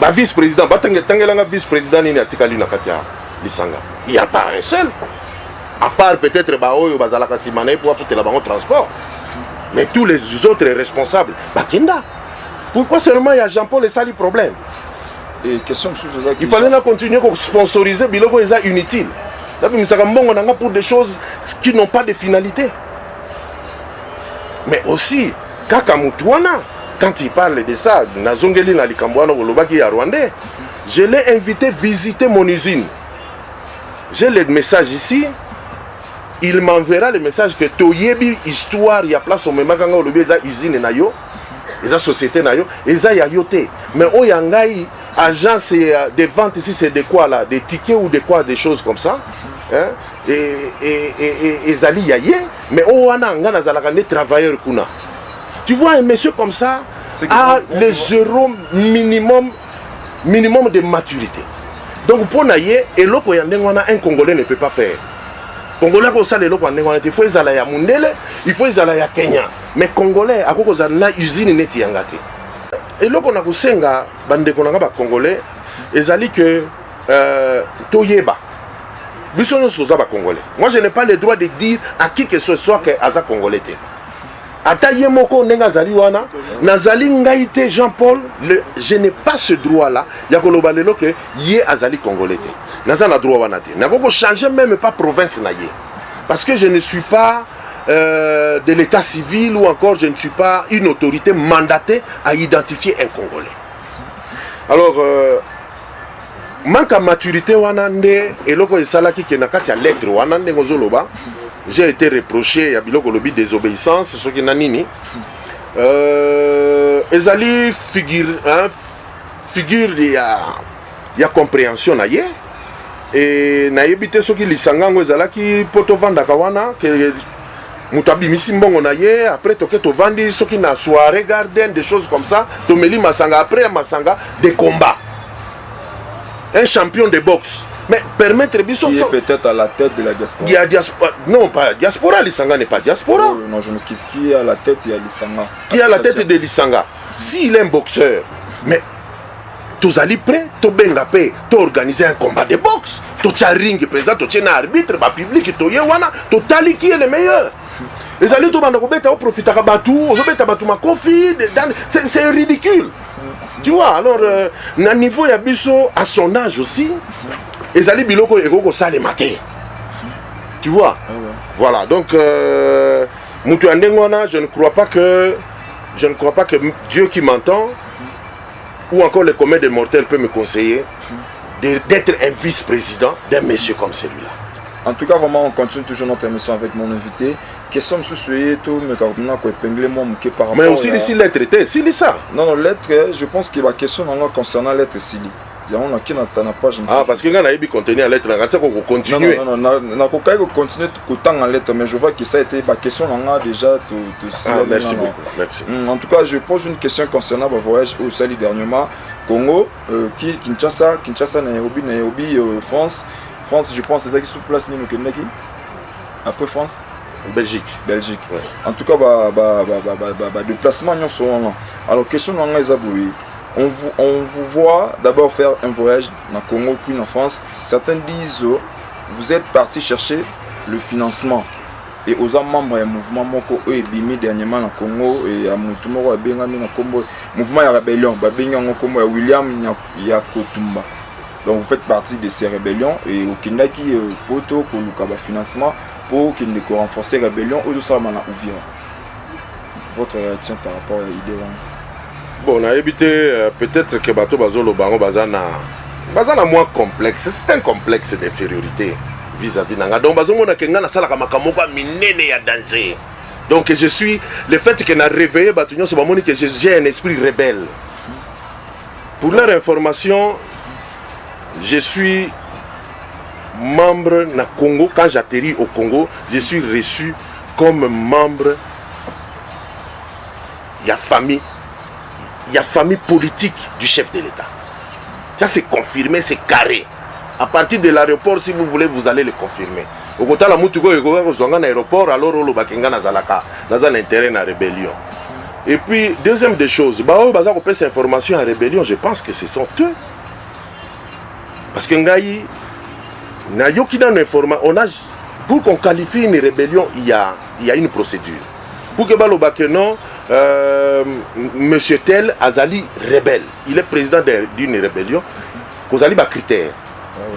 Ba vice-président, Tangelanga vice-président nini atikali na kati ya Lisanga. Il n'y a pas un seul. À part peut-être Baoyo Bazalaka Simane pour apporter la banque transport. Mais tous les autres responsables, Bakinda. Pourquoi seulement il y a Jean-Paul et ça le problème? Et question il fallait continuer à sponsoriser Biloko et ça inutile. Pour des choses qui n'ont pas de finalité. Mais aussi, Kakamutouana, quand il parle de ça, Nazongeli na Likambouana Olobaki à Rwandais, je l'ai invité à visiter mon usine. J'ai le message ici. Il m'enverra le message que Toyebi histoire, il y a place au même quand on le usine nayo, les sociétés nayo, et ça y a yoté. Mais on y a une agence de vente ici, c'est de quoi là, des tickets ou de quoi, des choses comme ça. Hein? Et Zali yaye, mais on a un travailleur kuna. Tu vois un monsieur comme ça a les zéro minimum de maturité. Donc pour naïe, et l'autre un Congolais ne peut pas faire. Congolais ko sala eloko ndenge il faut ezala ya mundele, il faut ezala ya Kenya. Mais Congolais akoko za na usine neti yangate. Eloko na kusenga bande konanga ba Congolais ezali que toyeba. Biso nyonso za ba Congolais. Moi je n'ai pas le droit de dire à qui que ce soit que aza Congolais te. Ata ye moko ndenge azali wana, nazali ngai te Jean-Paul, je n'ai pas ce droit là ya koloba lelo que ye azali Congolais te. Naza na droit wana te. Nako changer même pas province na ye. Parce que je ne suis pas de l'état civil ou encore je ne suis pas une autorité mandatée à identifier un Congolais. Alors manque à maturité wana nde eloko esalaki ke na kati ya lettre wana nde ngozoloba. J'ai été reproché à biloko lobi désobéissance ce qui na nini. Ezali figure ya compréhension na ye. Et naïbité ce qui lisangango ezalaki poto vanda kawana que mutabi misimbongo na ye après toke to vandi ce qui na soirée garden des choses comme ça to meli masanga après masanga des combats un champion de boxe mais permettre biso qui est peut-être à la tête de la diaspora. Il y a diaspora non pas diaspora Lisanga n'est pas diaspora. Oh, non je m'excuse qui est à la tête il y a Lisanga. Qui est à la tête de Lisanga s'il est un boxeur mais tous allez prêts, tous benga pay, tous organiser un combat de boxe, tous ring présent, tous un arbitre, ba public, tous yewana, tous tali qui est le meilleur. Les alliés tous banda kobeta au profiter à batou, au beta batou ma confie, c'est ridicule. Tu vois alors na niveau ya biso à son âge aussi, les alliés biloko ego ça les mater. Tu vois. Voilà donc mutu andengona, je ne crois pas que Dieu qui m'entend ou encore le commun des mortels peut me conseiller d'être un vice-président d'un monsieur comme celui-là. En tout cas, vraiment, on continue toujours notre émission avec mon invité. Question de soucier, tout, mais quand on a épinglé moi, par rapport. Mais aussi, ici, lettre était, c'est ça. Non, lettre, je pense qu'il y a une question concernant lettre Sili. Il y a un qui n'a pas. Ah, parce que quand on a eu contenu la lettre, on a continué. Non, on a continué tout en lettre, mais je vois que ça a été ma question, on a déjà tout. Ah, merci beaucoup. Merci. En tout cas, je pose une question concernant le voyage au Sali dernièrement. Congo, Kinshasa, Nairobi, France, je pense que c'est ça qui se place après France. Belgique. Ouais. En tout cas, déplacement, alors question on vous voit d'abord faire un voyage dans le Congo puis en France. Certains disent vous êtes parti chercher le financement et aux membres du mouvement Moko et Bimi dernièrement dans le Congo et à Moutumoro et Bengami dans le Congo mouvement de rébellion William Yakotumba. Donc vous faites partie de ces rébellions et au Kindaki poto pour le financement pour qu'il ne renforcer la rébellion aux autres Ouvira. Votre réaction par rapport à l'idée? Bon, on a évité peut-être que Bato Bazolo Bango Bazana moins complexe. C'est un complexe d'infériorité vis-à-vis Nanga. Donc Bazongo na Kenga na Salaka Makamoka minene ya danger. Donc je suis le fait que na réveillé Batunyo c'est pas que j'ai un esprit rebelle. Pour leur information, je suis membre na Congo. Quand j'atterris au Congo, je suis reçu comme membre. Il y a famille politique du chef de l'État. Ça c'est confirmé, c'est carré. À partir de l'aéroport, si vous voulez, vous allez le confirmer. Au côté de l'aéroport, alors on va intérêt à la rébellion. Et puis, deuxième des choses, on peut ces informations en rébellion, je pense que ce sont eux. Parce que Ngaï, pour qu'on qualifie une rébellion, il y a une procédure. Pour que non, monsieur tel Azali rebelle, il est président d'une rébellion, Azali a critère.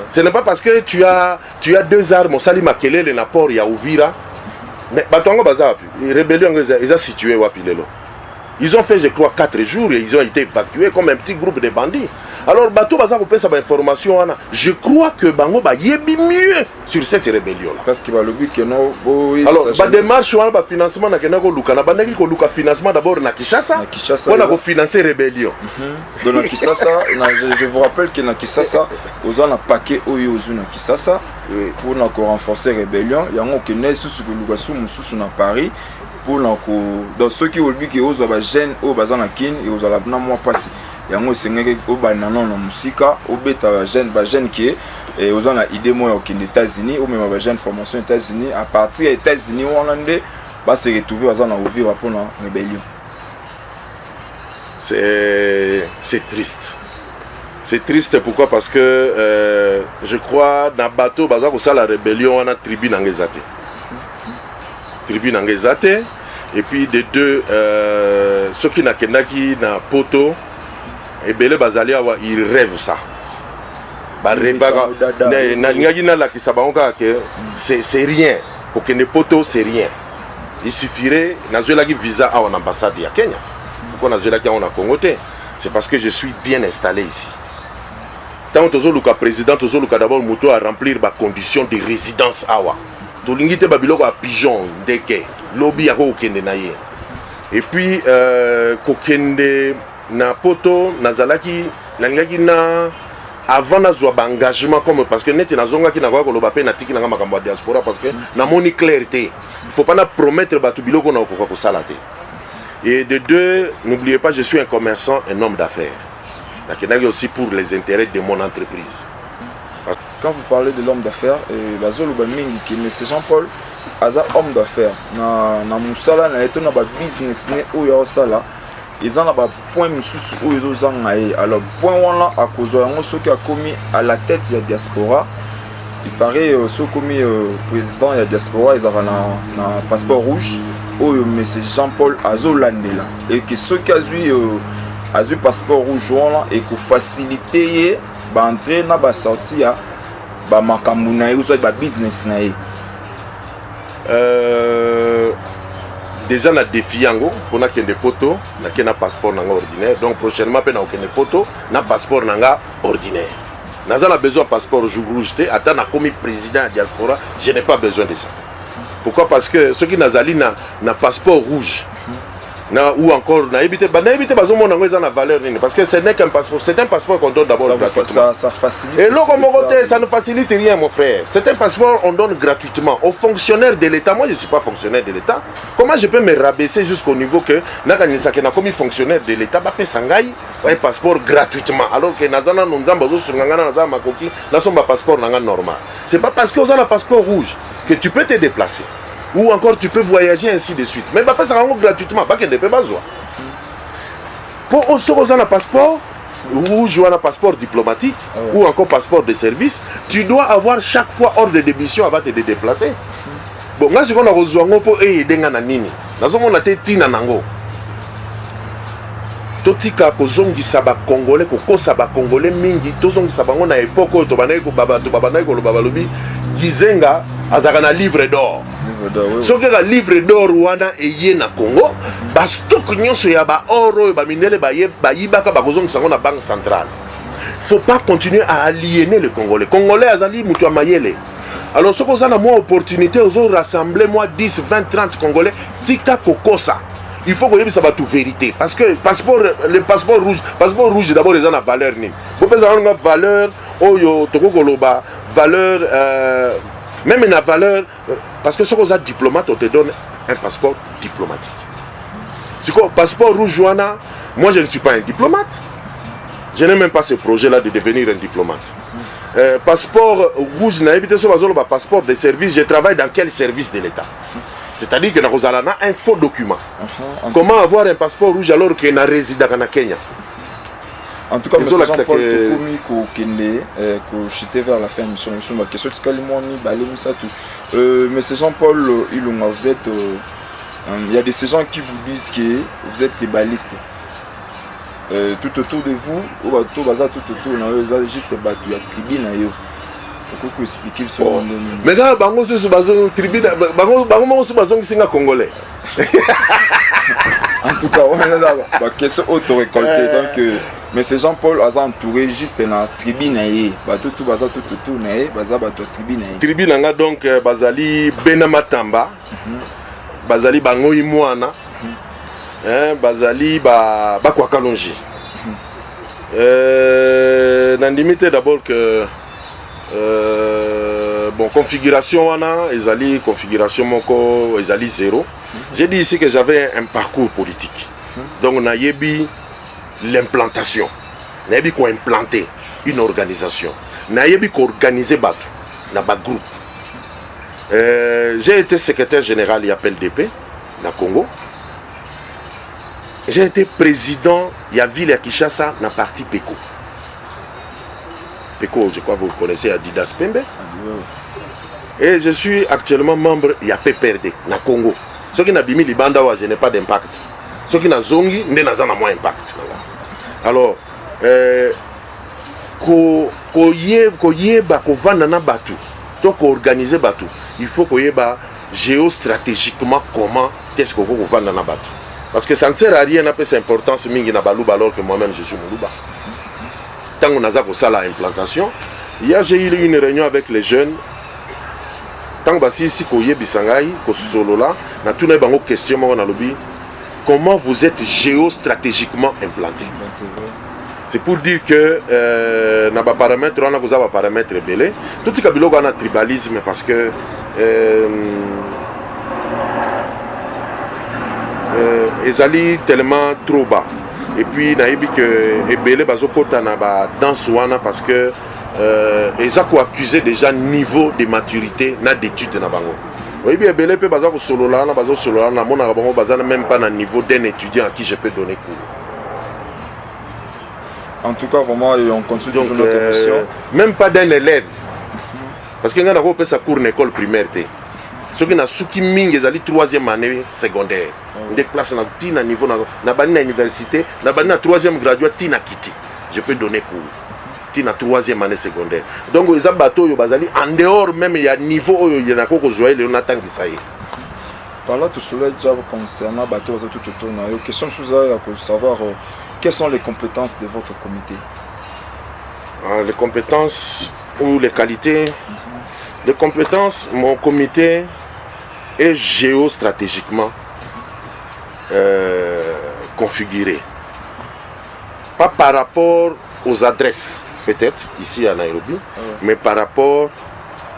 Ce n'est pas parce que tu as 2 armes, Sali Makele, le Napor, il y a Ouvira, mais rébellion, ils ont situé Wapilelo. Ils ont fait, je crois, 4 jours et ils ont été évacués comme un petit groupe de bandits. Alors, Bato Baza peut sa information. Je crois que Bango va y mieux sur cette rébellion-là. Parce qu'il va le but que non. Alors, la démarche, le financement, le financement d'abord na Kinshasa. On a financé la rébellion. Donc, na Kinshasa, je vous rappelle que na Kinshasa, ils ont un paquet au na Kinshasa pour renforcer la rébellion. Il y a un qui est sous le Paris. Pour dans ceux qui ont dit que aux jeunes au bazan na kin et aux alabna moi passé yango sengeke au banana na musika au beta jeune qui et aux on a idée moi aux États-Unis ou même jeune formation aux États-Unis à partir des États-Unis hollandais va se retrouver bazan na ouvrir pour la rébellion. C'est triste. C'est triste pourquoi parce que je crois dans bateau bazan ko ça la rébellion on a tribune angezate. Tribune angezate et puis des deux ceux qui n'a kenaki na poto et belé bazali awa ils rêvent ça ba rêve na ngaki na la kisabango que c'est rien pour que ne poto c'est rien il suffirait na zola ki visa à l'ambassade ya Kenya pourquoi na zola ki on a Congo c'est parce que je suis bien installé ici tant que le président le d'abord moto à remplir ba conditions de résidence awa tolingite babiloko a pigeon ndeke lobby ya kokende na ye et puis kokende na poto nazalaki nangaki na avant nazwa ba engagement comme parce que neti nazongaki na kwa koloba pe na tiki na makambo ya diaspora parce que na moni clarté il faut pas na promettre batu biloko na ko ko sala te et de deux n'oubliez pas je suis un commerçant un homme d'affaires nakenaki aussi pour les intérêts de mon entreprise. Quand vous parlez de l'homme d'affaires, c'est Jean-Paul, Aza homme d'affaires. Na musala na eto na ba business ne oyo sala. Ils ont un point où ils ont alors point là à cause de ce qui a commis à la tête de la diaspora. Il paraît ce commis président de la diaspora ils ont un passeport rouge où mais c'est Jean-Paul Azolandela et que ceux qui a eu passeport rouge là et que faciliter ba entrer na ba sortir ba makambu na yo so ba business na ye. Déjà na défi yango pona kende poto na kena passeport nanga ordinaire donc prochainement pe na kende poto na passeport nanga ordinaire. Naza na besoin passeport rouge te ata na komi président diaspora je n'ai pas besoin de ça. Pourquoi? Parce que ceux qui nazali na passeport rouge ou encore na éviter bazo mona ngo na valeur nini parce que ce n'est qu'un passeport, c'est un passeport qu'on donne d'abord gratuitement. Ça facilite. Et ça ne facilite rien mon frère. C'est un passeport on donne gratuitement aux fonctionnaires de l'État. Moi je ne suis pas fonctionnaire de l'État. Comment je peux me rabaisser jusqu'au niveau que na comme fonctionnaire de l'État ba pe sangai un passeport gratuitement alors que nazana nzamba zo sungangana nazama makoki na somba passeport nanga normal. C'est pas parce que vous avez un passeport rouge que tu peux te déplacer. Ou encore tu peux voyager ainsi de suite. Mais bah ça rend gratuitement, pas qu'il ne peut pas jouer. Pour aussi un passeport rouge ou un passeport diplomatique ou encore passeport de service, tu dois avoir chaque fois ordre de démission avant de te déplacer. Bon, moi je connais rejoindre pour aider na nini. Nazo on a te tina nango. Totika kozongisa ba congolais kokosa ba congolais mingi tozongisa bango na époque to banayi ko baba to baba nayi ko baba lobi Gizenga azaka na livre d'or. Ce que le livre d'or Rwanda et na Congo, stock nyonso ya ba oro ba minele ba yibaka ba kozong sango na banque centrale. Faut pas continuer à aliéner les Congolais. Congolais azali mutu mayele. Alors ce qu'on a moi opportunité aux rassembler moi 10, 20, 30 Congolais tika kokosa. Il faut que ça va tout vérité parce que le passeport rouge d'abord les a la valeur ni. Vous pouvez avoir une valeur oyo tokokoloba valeur même la valeur, parce que ce qu'on a diplomate, on te donne un passeport diplomatique. C'est quoi, passeport rouge, moi je ne suis pas un diplomate. Je n'ai même pas ce projet-là de devenir un diplomate. Passeport rouge, passeport de service, je travaille dans quel service de l'État? C'est-à-dire que nous a un faux document. Comment avoir un passeport rouge alors qu'il réside à Kenya? En tout cas, M. Jean-Paul Tokomi, qui chuté vers la fin de l'émission, ma question est M. Jean-Paul, vous êtes, il y a de ces gens qui vous disent que vous êtes tribaliste. Tout autour de vous, tout autour, vous avez juste battu la tribune. Pourquoi expliquer ce monde? Mais gars, bango sur bazon tribune, bango sur bazon qui sont congolais. En tout cas, on a la question auto-récoltée. Donc, mais c'est Jean-Paul a entouré juste dans la tribune. Tout baza tout baza tribune. Tribune donc bazali Benamatamba, bazali bango imwana, bazali ba kwa Kalonji. N'andimite d'abord que bon configuration wana, ezali configuration moko ezali 0. J'ai dit ici que j'avais un parcours politique. Donc on a yebi l'implantation. On a yebi qu'on implanter une organisation. On a yebi qu'on organiser batu na ba groupe. J'ai été secrétaire général il appelle DP na Congo. J'ai été président il y a ville à Kinshasa na parti PECO. PECO, je crois que vous connaissez Adidas Pembe. Et je suis actuellement membre il y a PPRD na Congo. Ce qui n'a pas mis Libanda, je n'ai pas d'impact. Ce qui n'a zongi, je n'ai pas moins d'impact. Alors, organiser Batu, il faut qu'on y ait géostratégiquement comment est-ce qu'on va vendre dans Batu. Parce que ça ne sert à rien d'avoir cette importance alors que moi-même je suis Moulouba. Tant qu'on a ça la implantation, hier j'ai eu une réunion avec les jeunes. Tant que si koye bisangai ko solo là na tout na bango question mo na lobby comment vous êtes géostratégiquement implanté. C'est pour dire que na ba paramètres on a vous avez paramètres belé tout ce kabilo on a tribalisme parce que ezali tellement trop bas et puis na yebi que ebele bazokota na ba danse wana parce que ils ont accusé déjà niveau de maturité na d'études na bango. Oui bien belé pe baza ko solo là na bazo solo là na mona bango baza même pas na niveau d'un étudiant à qui je peux donner cours. En tout cas vraiment on continue toujours notre émission. Même pas d'un élève. Parce que ngana ko pe sa cours en école primaire té. Ce qui na suki mingi ezali 3e année secondaire. Des classes na tina niveau na bani na université, na bani na 3e graduate tina kiti. Je peux donner cours. Na 3e année secondaire. Donc les bateaux yo bazali en dehors même il y a niveau il y a ko zoé le natan qui ça y est. Par là tout cela déjà concernant bateaux tout autour na yo question chose à savoir quelles sont les compétences de votre comité. Les compétences ou les qualités. Les compétences, mon comité est géostratégiquement configuré. Pas par rapport aux adresses peut-être ici à Nairobi, mais par rapport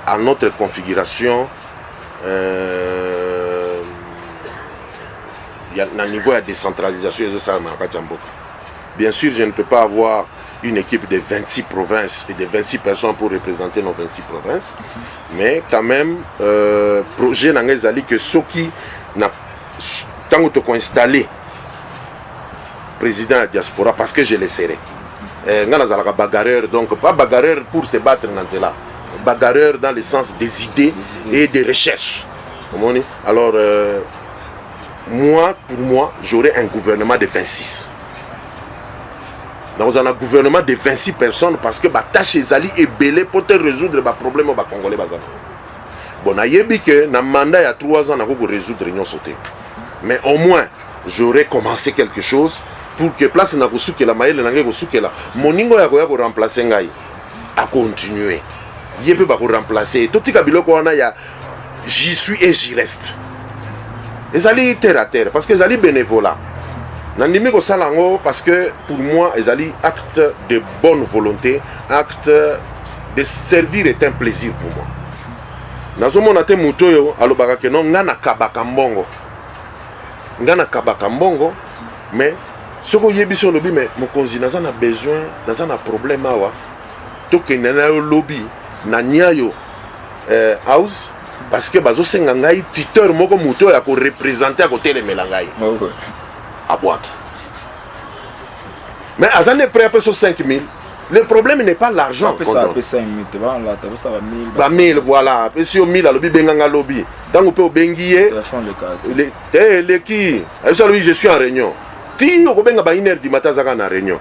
à notre configuration, il y a un niveau de décentralisation. Bien sûr, je ne peux pas avoir une équipe de 26 provinces et de 26 personnes pour représenter nos 26 provinces, mais quand même, projet Nangezali que ceux qui tant que tu installé président de la diaspora, parce que je le serai. Bagarreur, donc pas bagarreur pour se battre dans cela, bagarreur dans le sens des idées et des recherches. Alors, pour moi, j'aurai un gouvernement de 26. Nous avons un gouvernement de 26 personnes parce que la tâche est belée pour te résoudre les problèmes des Congolais. Bon, dans le mandat il y a 3 ans, nous résoudre l'union sautée. Mais au moins, j'aurais commencé quelque chose pour que place na kusukela maele na ngeko sukela moningo ya ko remplacer ngai a continuer yebe ba ko remplacer tout tika biloko wana ya j'y suis et j'y reste ezali terre à terre parce que ezali bénévolat nandimi ko salango parce que pour moi ezali acte de bonne volonté, acte de servir est un plaisir pour moi. Nazomona te mutoyo alobaka ke non ngana kabaka mbongo mais ce que j'ai sur le lobby, mais mon cousin n'a pas besoin, n'a pas de problème à voir. Tout que n'a pas lobby, n'a pas house, parce que bazosenga ngai tuteur moko moto ya korepresente ya kotelemela ngai abwaki. Mais azan est prêt à payer 5 000. Le problème n'est pas l'argent. On peut ça 5 000, ça va 1000. 1000, voilà. Et si on 1000, lobby benganga lobby. Donc on peut bengier. Les qui. Je suis en réunion. Si on benga ba 1h du matin zaka na réunion.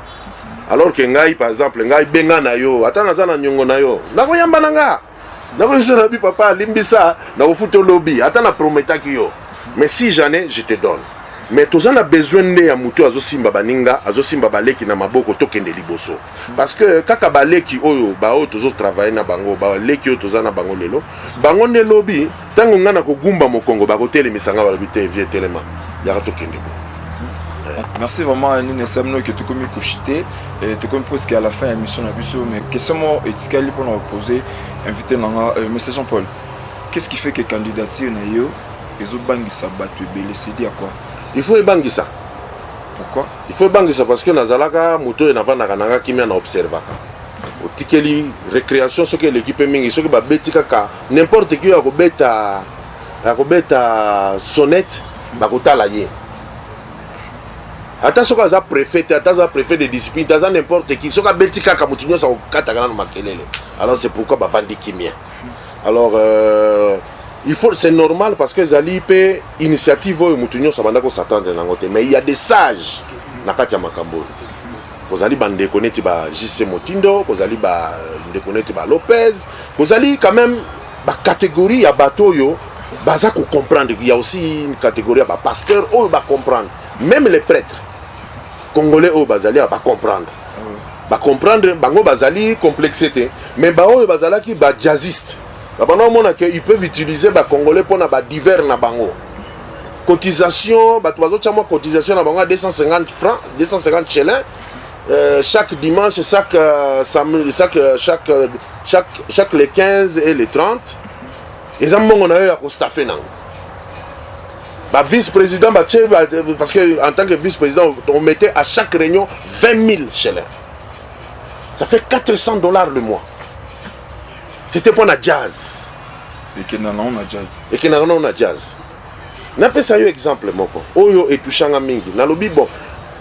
Alors que ngai par exemple ngai benga na yo, ata na zana nyongo na yo. Na ko yamba nanga. Na ko sera bi papa limbisa na ko futo lobby. Ata na prometa ki yo. Mais si j'en ai, je te donne. Mais tous on a besoin de mutu azosimba baninga azosimba baleki na maboko tokende liboso parce que kaka baleki oyo ba o tozo travailler na bango baleki oyo toza na bango lelo bango ne lobby tango ngana ko gumba mokongo ba kotele misanga ba bité vie telema ya tokende. Merci vraiment nous ne sommes que tout comme couchité et tout comme presque à la fin de l'émission na biso mais question mo etikali pour nous poser invité na monsieur Jean-Paul. Qu'est-ce qui fait que candidature na yo ezo bangisa batu belé c'est dit à quoi? Il faut ébanguer ça. Pourquoi? Il faut ébanguer ça parce que Nazalaka, Mouto et Navanaka qui m'en observé. Au tikeli récréation, ce que l'équipe mingi, ce que ba betikaka, n'importe qui a kobeta sonnette, ba kotala ye. Attention à ça préfet, attention à préfet de discipline, attention n'importe qui, ce que betikaka mutinyo sa katagana makelele. Alors c'est pourquoi ba vandi kimia. Alors c'est normal parce que Zali peut initiative ou mutunyo sabanda ko s'attendre na ngote mais il y a des sages na kati ya makambo. Kozali bande connaître ba JC Motindo, kozali ba de connaître ba Lopez, kozali quand même ba catégorie ya bato yo baza ko comprendre. Il y a aussi une catégorie ba pasteur ou ba comprendre. Même les prêtres congolais ou bazali ba comprendre. Ba comprendre bango bazali complexité mais ba o bazala ki ba jazziste. Ils peuvent utiliser les Congolais pour divers na bango. Cotisation, cotisation na bango à 250 francs, 250 chelins. Chaque dimanche, chaque les 15 et les 30. Ils ont staffer vice-président, parce qu'en tant que vice-président, on mettait à chaque réunion 20 000 chelins. Ça fait $400 le mois. C'était pour la jazz. Et que non, on a jazz. Et que non, on a jazz. N'a pas ça un exemple moko. Oyo et touchanga mingi. Na lobi bon.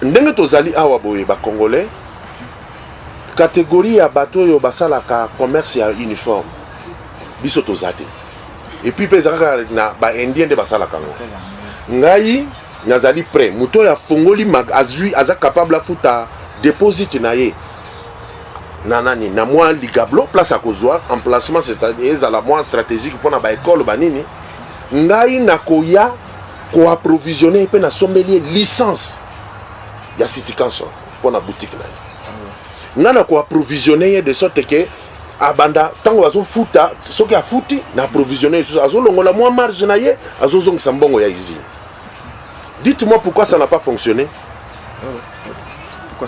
Ndenge tozali awa boye ba congolais. Catégorie ya bato yo basala ka commerce ya uniforme. Biso tozate. Et puis pezaka na ba indien de basala kango. Ngai nazali prêt. Muto ya fongoli mag azui aza capable futa deposit na ye. Nanani na moi ligablo place à kozwa emplacement c'est-à-dire à la moi stratégique pour na ba école banini ngai nakoya ko approvisionner pe na sommelier licence ya City Council pour na boutique na ngana ko approvisionner de sorte que abanda tango bazo futa soki afuti na approvisionner azo longola moi marge na ye azo zongisa mbongo ya usine. Dites-moi pourquoi ça n'a pas fonctionné.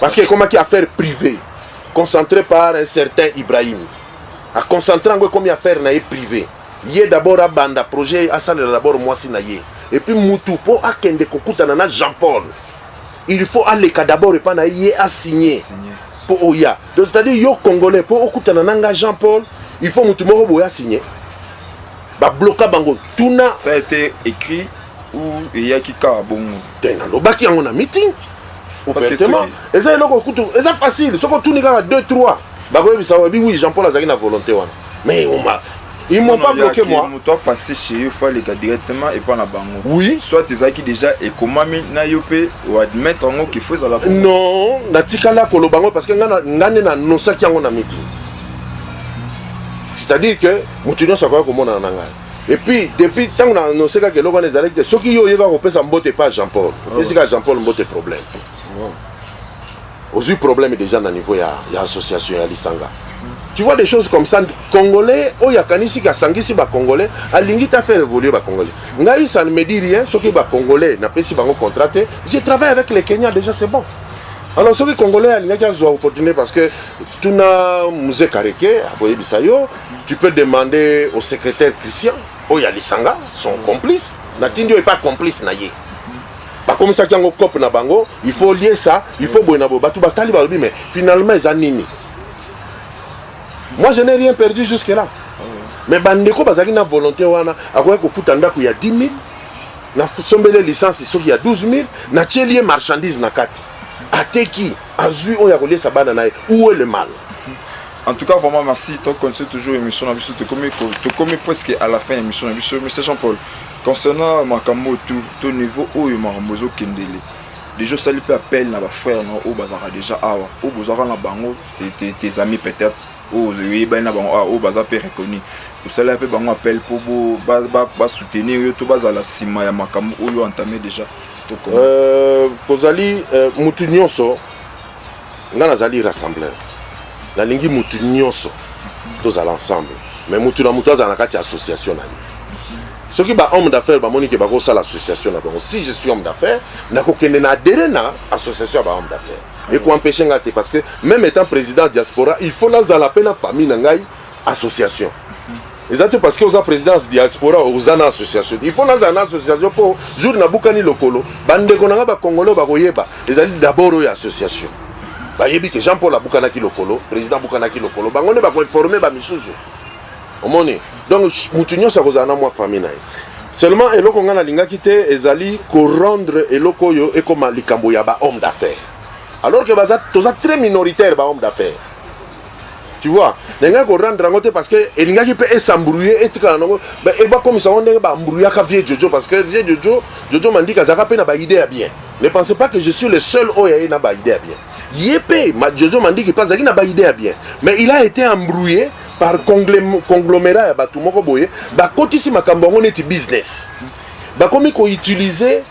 Parce que comment qui affaire privée concentré par un certain Ibrahim. A concentrer en comme affaire na privé. Yé d'abord à banda projet à ça d'abord moi si na yé. Et puis mutu pour akende kokuta na Jean-Paul. Il faut aller d'abord et pas na yé à signer. Pour oya. Donc c'est-à-dire yo congolais pour okuta na Jean-Paul, il faut mutu moko boya signer. Ba bloquer bango. Tuna ça a été écrit ou il y a qui ka bon. Tena lo baki on a meeting. Ouvertement. Et ça c'est facile. Ce qu'on tourne à 2-3. Oui, Jean-Paul a une volonté. Mais ils m'ont pas bloqué moi. Tu dois passer chez eux, il faut aller directement et pas la banque. Oui. Soit tu as déjà et comment nayope ou admettre en qu'il faut à la banque. Non, natikala kolo bango parce que ngane na nosa ki ngo na meeting. C'est-à-dire que mutuno sakwa ko mona na ngai. Et puis depuis tant on a annoncé que l'on les arrêter ceux qui yo yeba ko pesa mbote pas Jean-Paul. C'est que Jean-Paul mbote problème. Aujourd'hui, problème est déjà à niveau de l'association à Lisanga. Tu vois des choses comme ça, Congolais, oh ya kanisi ka sangisi ba Congolais, a lingi ta faire évoluer ba Congolais. Ngai ça ne me dit rien, ce qui ba Congolais n'a pas si bango contracté. Je travaille avec les Kenyans déjà c'est bon. Alors ceux qui Congolais a lingi a opportunité parce que tu n'as musée Kareke, aboye bisayo, tu peux demander au secrétaire Christian, oh ya Lisanga, son complice, Natindio est pas complice naïe. Comme ça, na bango, il faut lier ça, il faut mais finalement, ils ont nini. Moi, je n'ai rien perdu jusque-là. mais bandeko bazaki na volonté wana akoya kofuta ndako ya 10 000 na sombele licence soki ya 12 000 na tielie marchandise na kati ateki azui oyo akolesa bana na ye où est le mal. En tout cas, vraiment merci. Tu continues toujours l'émission. Tu commis presque à la fin de l'émission. Monsieur Jean-Paul, concernant Makambo, ton niveau, où il m'a remis Kendele. Déjà, ça lui peut appeler à frère, où Bazara déjà, où Bazara na bango, tes amis peut-être, où Bazara peut reconnaître. Pour ça, il peut appeler pour soutenir, tout Bazara la Sima ya Makambo, où il a entamé déjà. Kozali, Moutinyoso, Nanazali rassembleur. La lingi mutu nyonso tous à l'ensemble mais mutu na mutu za na kati association na ce qui ba homme d'affaires ba moni ke ba ko sala association na bango si je suis homme d'affaires na ko kende na adhérer na association ba homme d'affaires et ko empêcher ngate parce que même étant président diaspora il faut na za la peine famille na ngai association exactement parce que aux présidence diaspora aux ana association il faut na za na association pour jour na bukani lokolo bande ko na ba congolais ba koyeba ezali d'abord yo association. Bayebi que Jean-Paul Abukanaki Lokolo, président Bukanaki Lokolo, bangone ba ko informer ba misuzu. Omoni. Donc mutunyo sa kozana moi famille na. Seulement eloko ngana lingaki te ezali ko rendre eloko yo e comme likambo ya ba homme d'affaires. Alors que baza toza très minoritaire ba homme d'affaires. Tu vois, nenga ko rendre ngote parce que elingaki pe esambrouiller etika nango ba e ba comme ça on ba embrouiller ka vie Jojo parce que vie Jojo mandika zaka pe na ba idée à bien. Ne pensez pas que je suis le seul oya na ba idée à bien. Yépé, Jojo m'a dit qu'il pense qu'il n'a pas idée à bien. Mais il a été embrouillé par conglomérat, tout le monde bah quand ici ma cambon est business. Bah comme il faut utiliser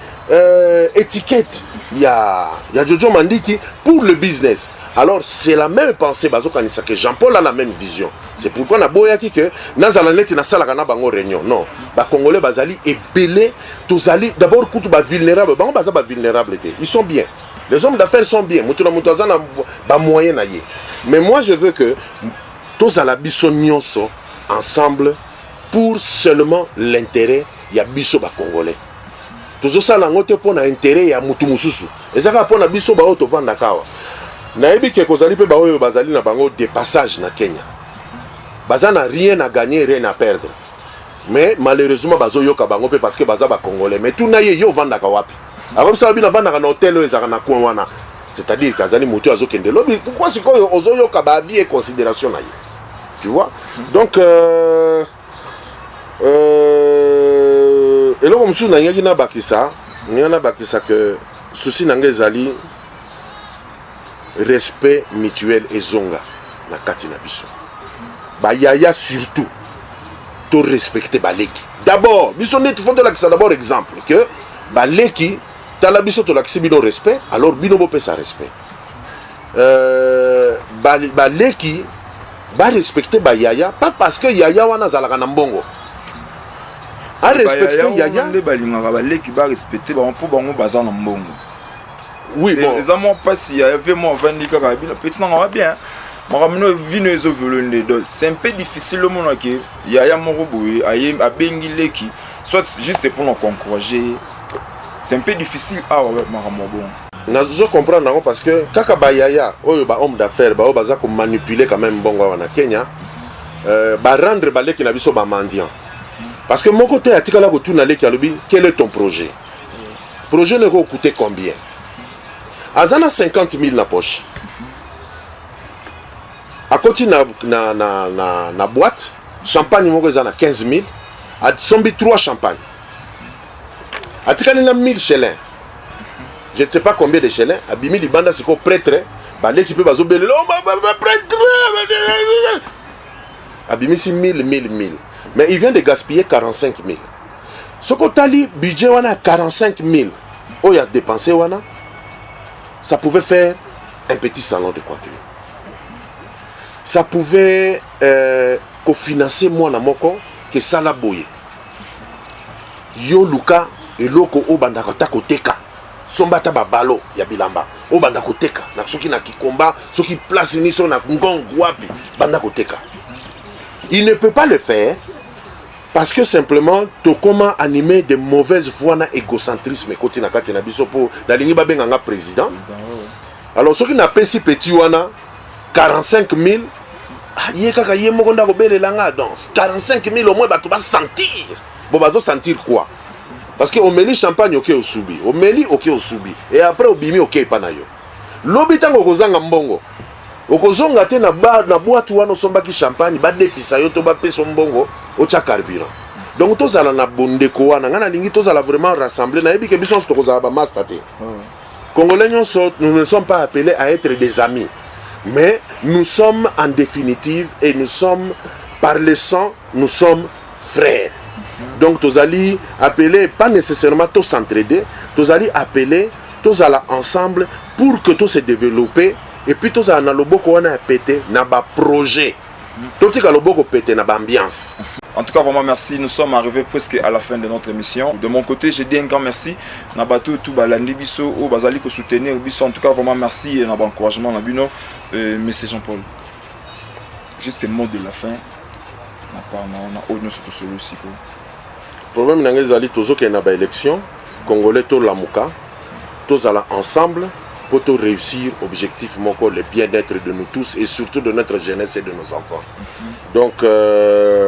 étiquette, il y a Jojo m'a dit pour le business. Alors c'est la même pensée, bah que Jean-Paul a la même vision. C'est pourquoi na boya ki que nazalanet na sala kana bango réunion. Non, bah congolais bazali et belé, tous ali d'abord kutu ba vulnérable, bango baza ba vulnérable. Ils sont bien. Les hommes d'affaires sont bien, mais moi je veux que tous à la biso nyonso ensemble pour seulement l'intérêt ya biso ba congolais. Tous ça la ngote pour l'intérêt ya mutu mususu. Et ça va pour na biso ba auto vanda kawa. Na ebi ke kozali pe ba oyo bazali na bango de passage na Kenya. Baza na rien à gagner, rien à perdre. Mais malheureusement bazo yoka bango pe parce que baza ba congolais. Mais tout na ye yo vanda kawapi. Alors ça bina vanda na hôtel ezaka na coin wana. C'est-à-dire kazali moto azokende lobi pourquoi c'est quoi ozoyo ka ba vie et considération na ye. Tu vois? Donc et là comme ça na yaki na bakisa que souci nanga ezali respect mutuel ezonga na kati na biso. Ba yaya surtout to respecter baleki. D'abord, biso net faut de la kisa d'abord exemple que baleki tala biso to la kisi bino respect alors bino bo pesa respect. Baleki ba respecter ba yaya pas parce que yaya wana zalaka na mbongo. A respecter yaya le balingaka baleki ba respecter ba pour bango baza na mbongo. Oui bon. Les amants pas si y avait moi vendika ka bino petit na va bien. C'est un peu difficile le monde qui yaya moko boye aye abengi leki soit juste pour nous encourager. C'est un peu difficile à je comprends parce que kaka bayaya oyo ba homme d'affaires ba baza ko manipuler quand même bongo na Kenya ba rendre baleki na biso ba mendiant parce que mon côté atikala ko tuna leki alobi quel est ton projet ne va coûter combien azana 50 000 na poche à côté na boîte champagne moko ezana 15 000 a sombi 3 champagne atikali na 1000 shillings. Je ne sais pas combien de shillings. Abimi libanda siko prêtre. Balé qui peut bazobele. Oh prêtre. Abimi si 1000. Mais il vient de gaspiller 45 000. Ce qu'on t'a dit, budget wana 45 000. Oh il a dépensé wana. Ça pouvait faire un petit salon de coiffure. Ça pouvait cofinancer moi na moko que ça la boye. Yo luka eloko obanda koteka sombata babalo ya bilamba obanda koteka na soki na kikomba soki place ni so na ngongo wapi banda koteka. Il ne peut pas le faire parce que simplement to comment animer de mauvaises voix na égocentrisme côté na kati na biso po la lingi babenga nga président. Alors soki na pesi petit wana 45 000 ye kaka ye moko ndako belela nga danse 45 000 au moins bato ba sentir bon bazo sentir quoi parce que omeli champagne oke osubi omeli oke osubi et après obimi oke pa na yo lobi tango kozanga mbongo okozonga te na boîte wana osombaki champagne badefisa yo to bapesa mbongo otia carburant donc tozala na bondeko wana nga nalingi tozala vraiment rassemblé nayebi ke biso nyonso tokozala bamaster te congolais nyonso nous ne sommes pas appelés à être des amis mais nous sommes en définitive et nous sommes par le sang nous sommes frères donc tozali appelés pas nécessairement tous s'entraider tozali appelés tozala ensemble pour que tout se développe et puis tozala na loboko wana pété na ba projet totika loboko pété na ba ambiance. En tout cas, vraiment merci. Nous sommes arrivés presque à la fin de notre émission. De mon côté, je dis un grand merci. Nabato tout balandi biso ou bazali ko soutenir biso. En tout cas, vraiment merci et naba encouragement na bino. Monsieur Jean-Paul. Juste un mot de la fin. Na pas on a autre sur solo aussi ko. Problème nangé zali tozo ke na ba élection congolais to lamuka. Tous alla ensemble pour tout réussir objectif moko le bien-être de nous tous et surtout de notre jeunesse et de nos enfants. Donc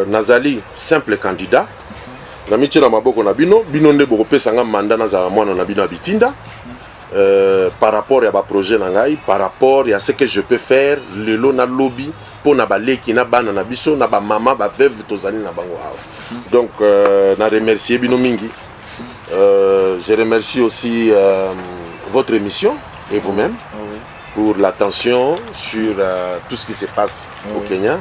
nazali simple candidat namichi na maboko na bino nde bokopesa nga mandat nazala mwana na bino bitinda par rapport à ba projet na ngai par rapport à ce que je peux faire lelo na lobby pour na baleki na bana na biso na ba mama ba veuve tozali na bango awa. Donc na remercier bino mingi. Je remercie aussi votre émission et vous-même pour l'attention sur tout ce qui se passe au Kenya.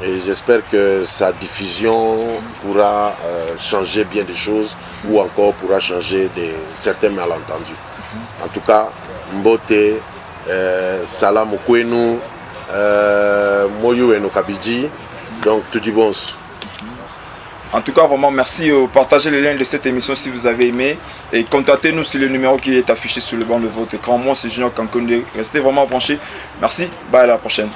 Et j'espère que sa diffusion pourra changer bien des choses ou encore pourra changer certains malentendus. En tout cas, Mbote, Salam Okwenu, Moyo Eno Kabidji, donc tout du bon. En tout cas, vraiment merci. Partagez le lien de cette émission si vous avez aimé. Et contactez-nous sur le numéro qui est affiché sur le banc de votre écran. Moi, c'est Junior Kankonde. Restez vraiment branchés. Merci. Bye, à la prochaine.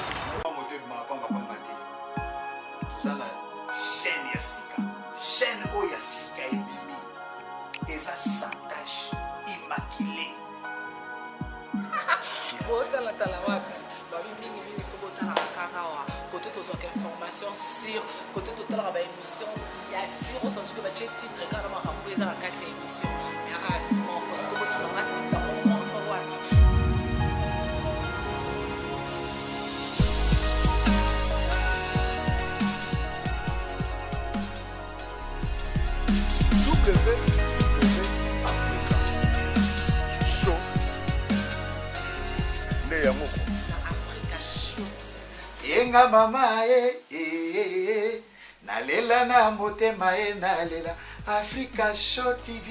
Sur côté total à émission, il y a sur au sens que tu titre quand on a rempli dans 4 émissions. Il y a mon poste que tu m'as cité dans mon pouvoir. Africa Show. Africa Show. Yenga mama nalela na motema nalela Africa Show TV.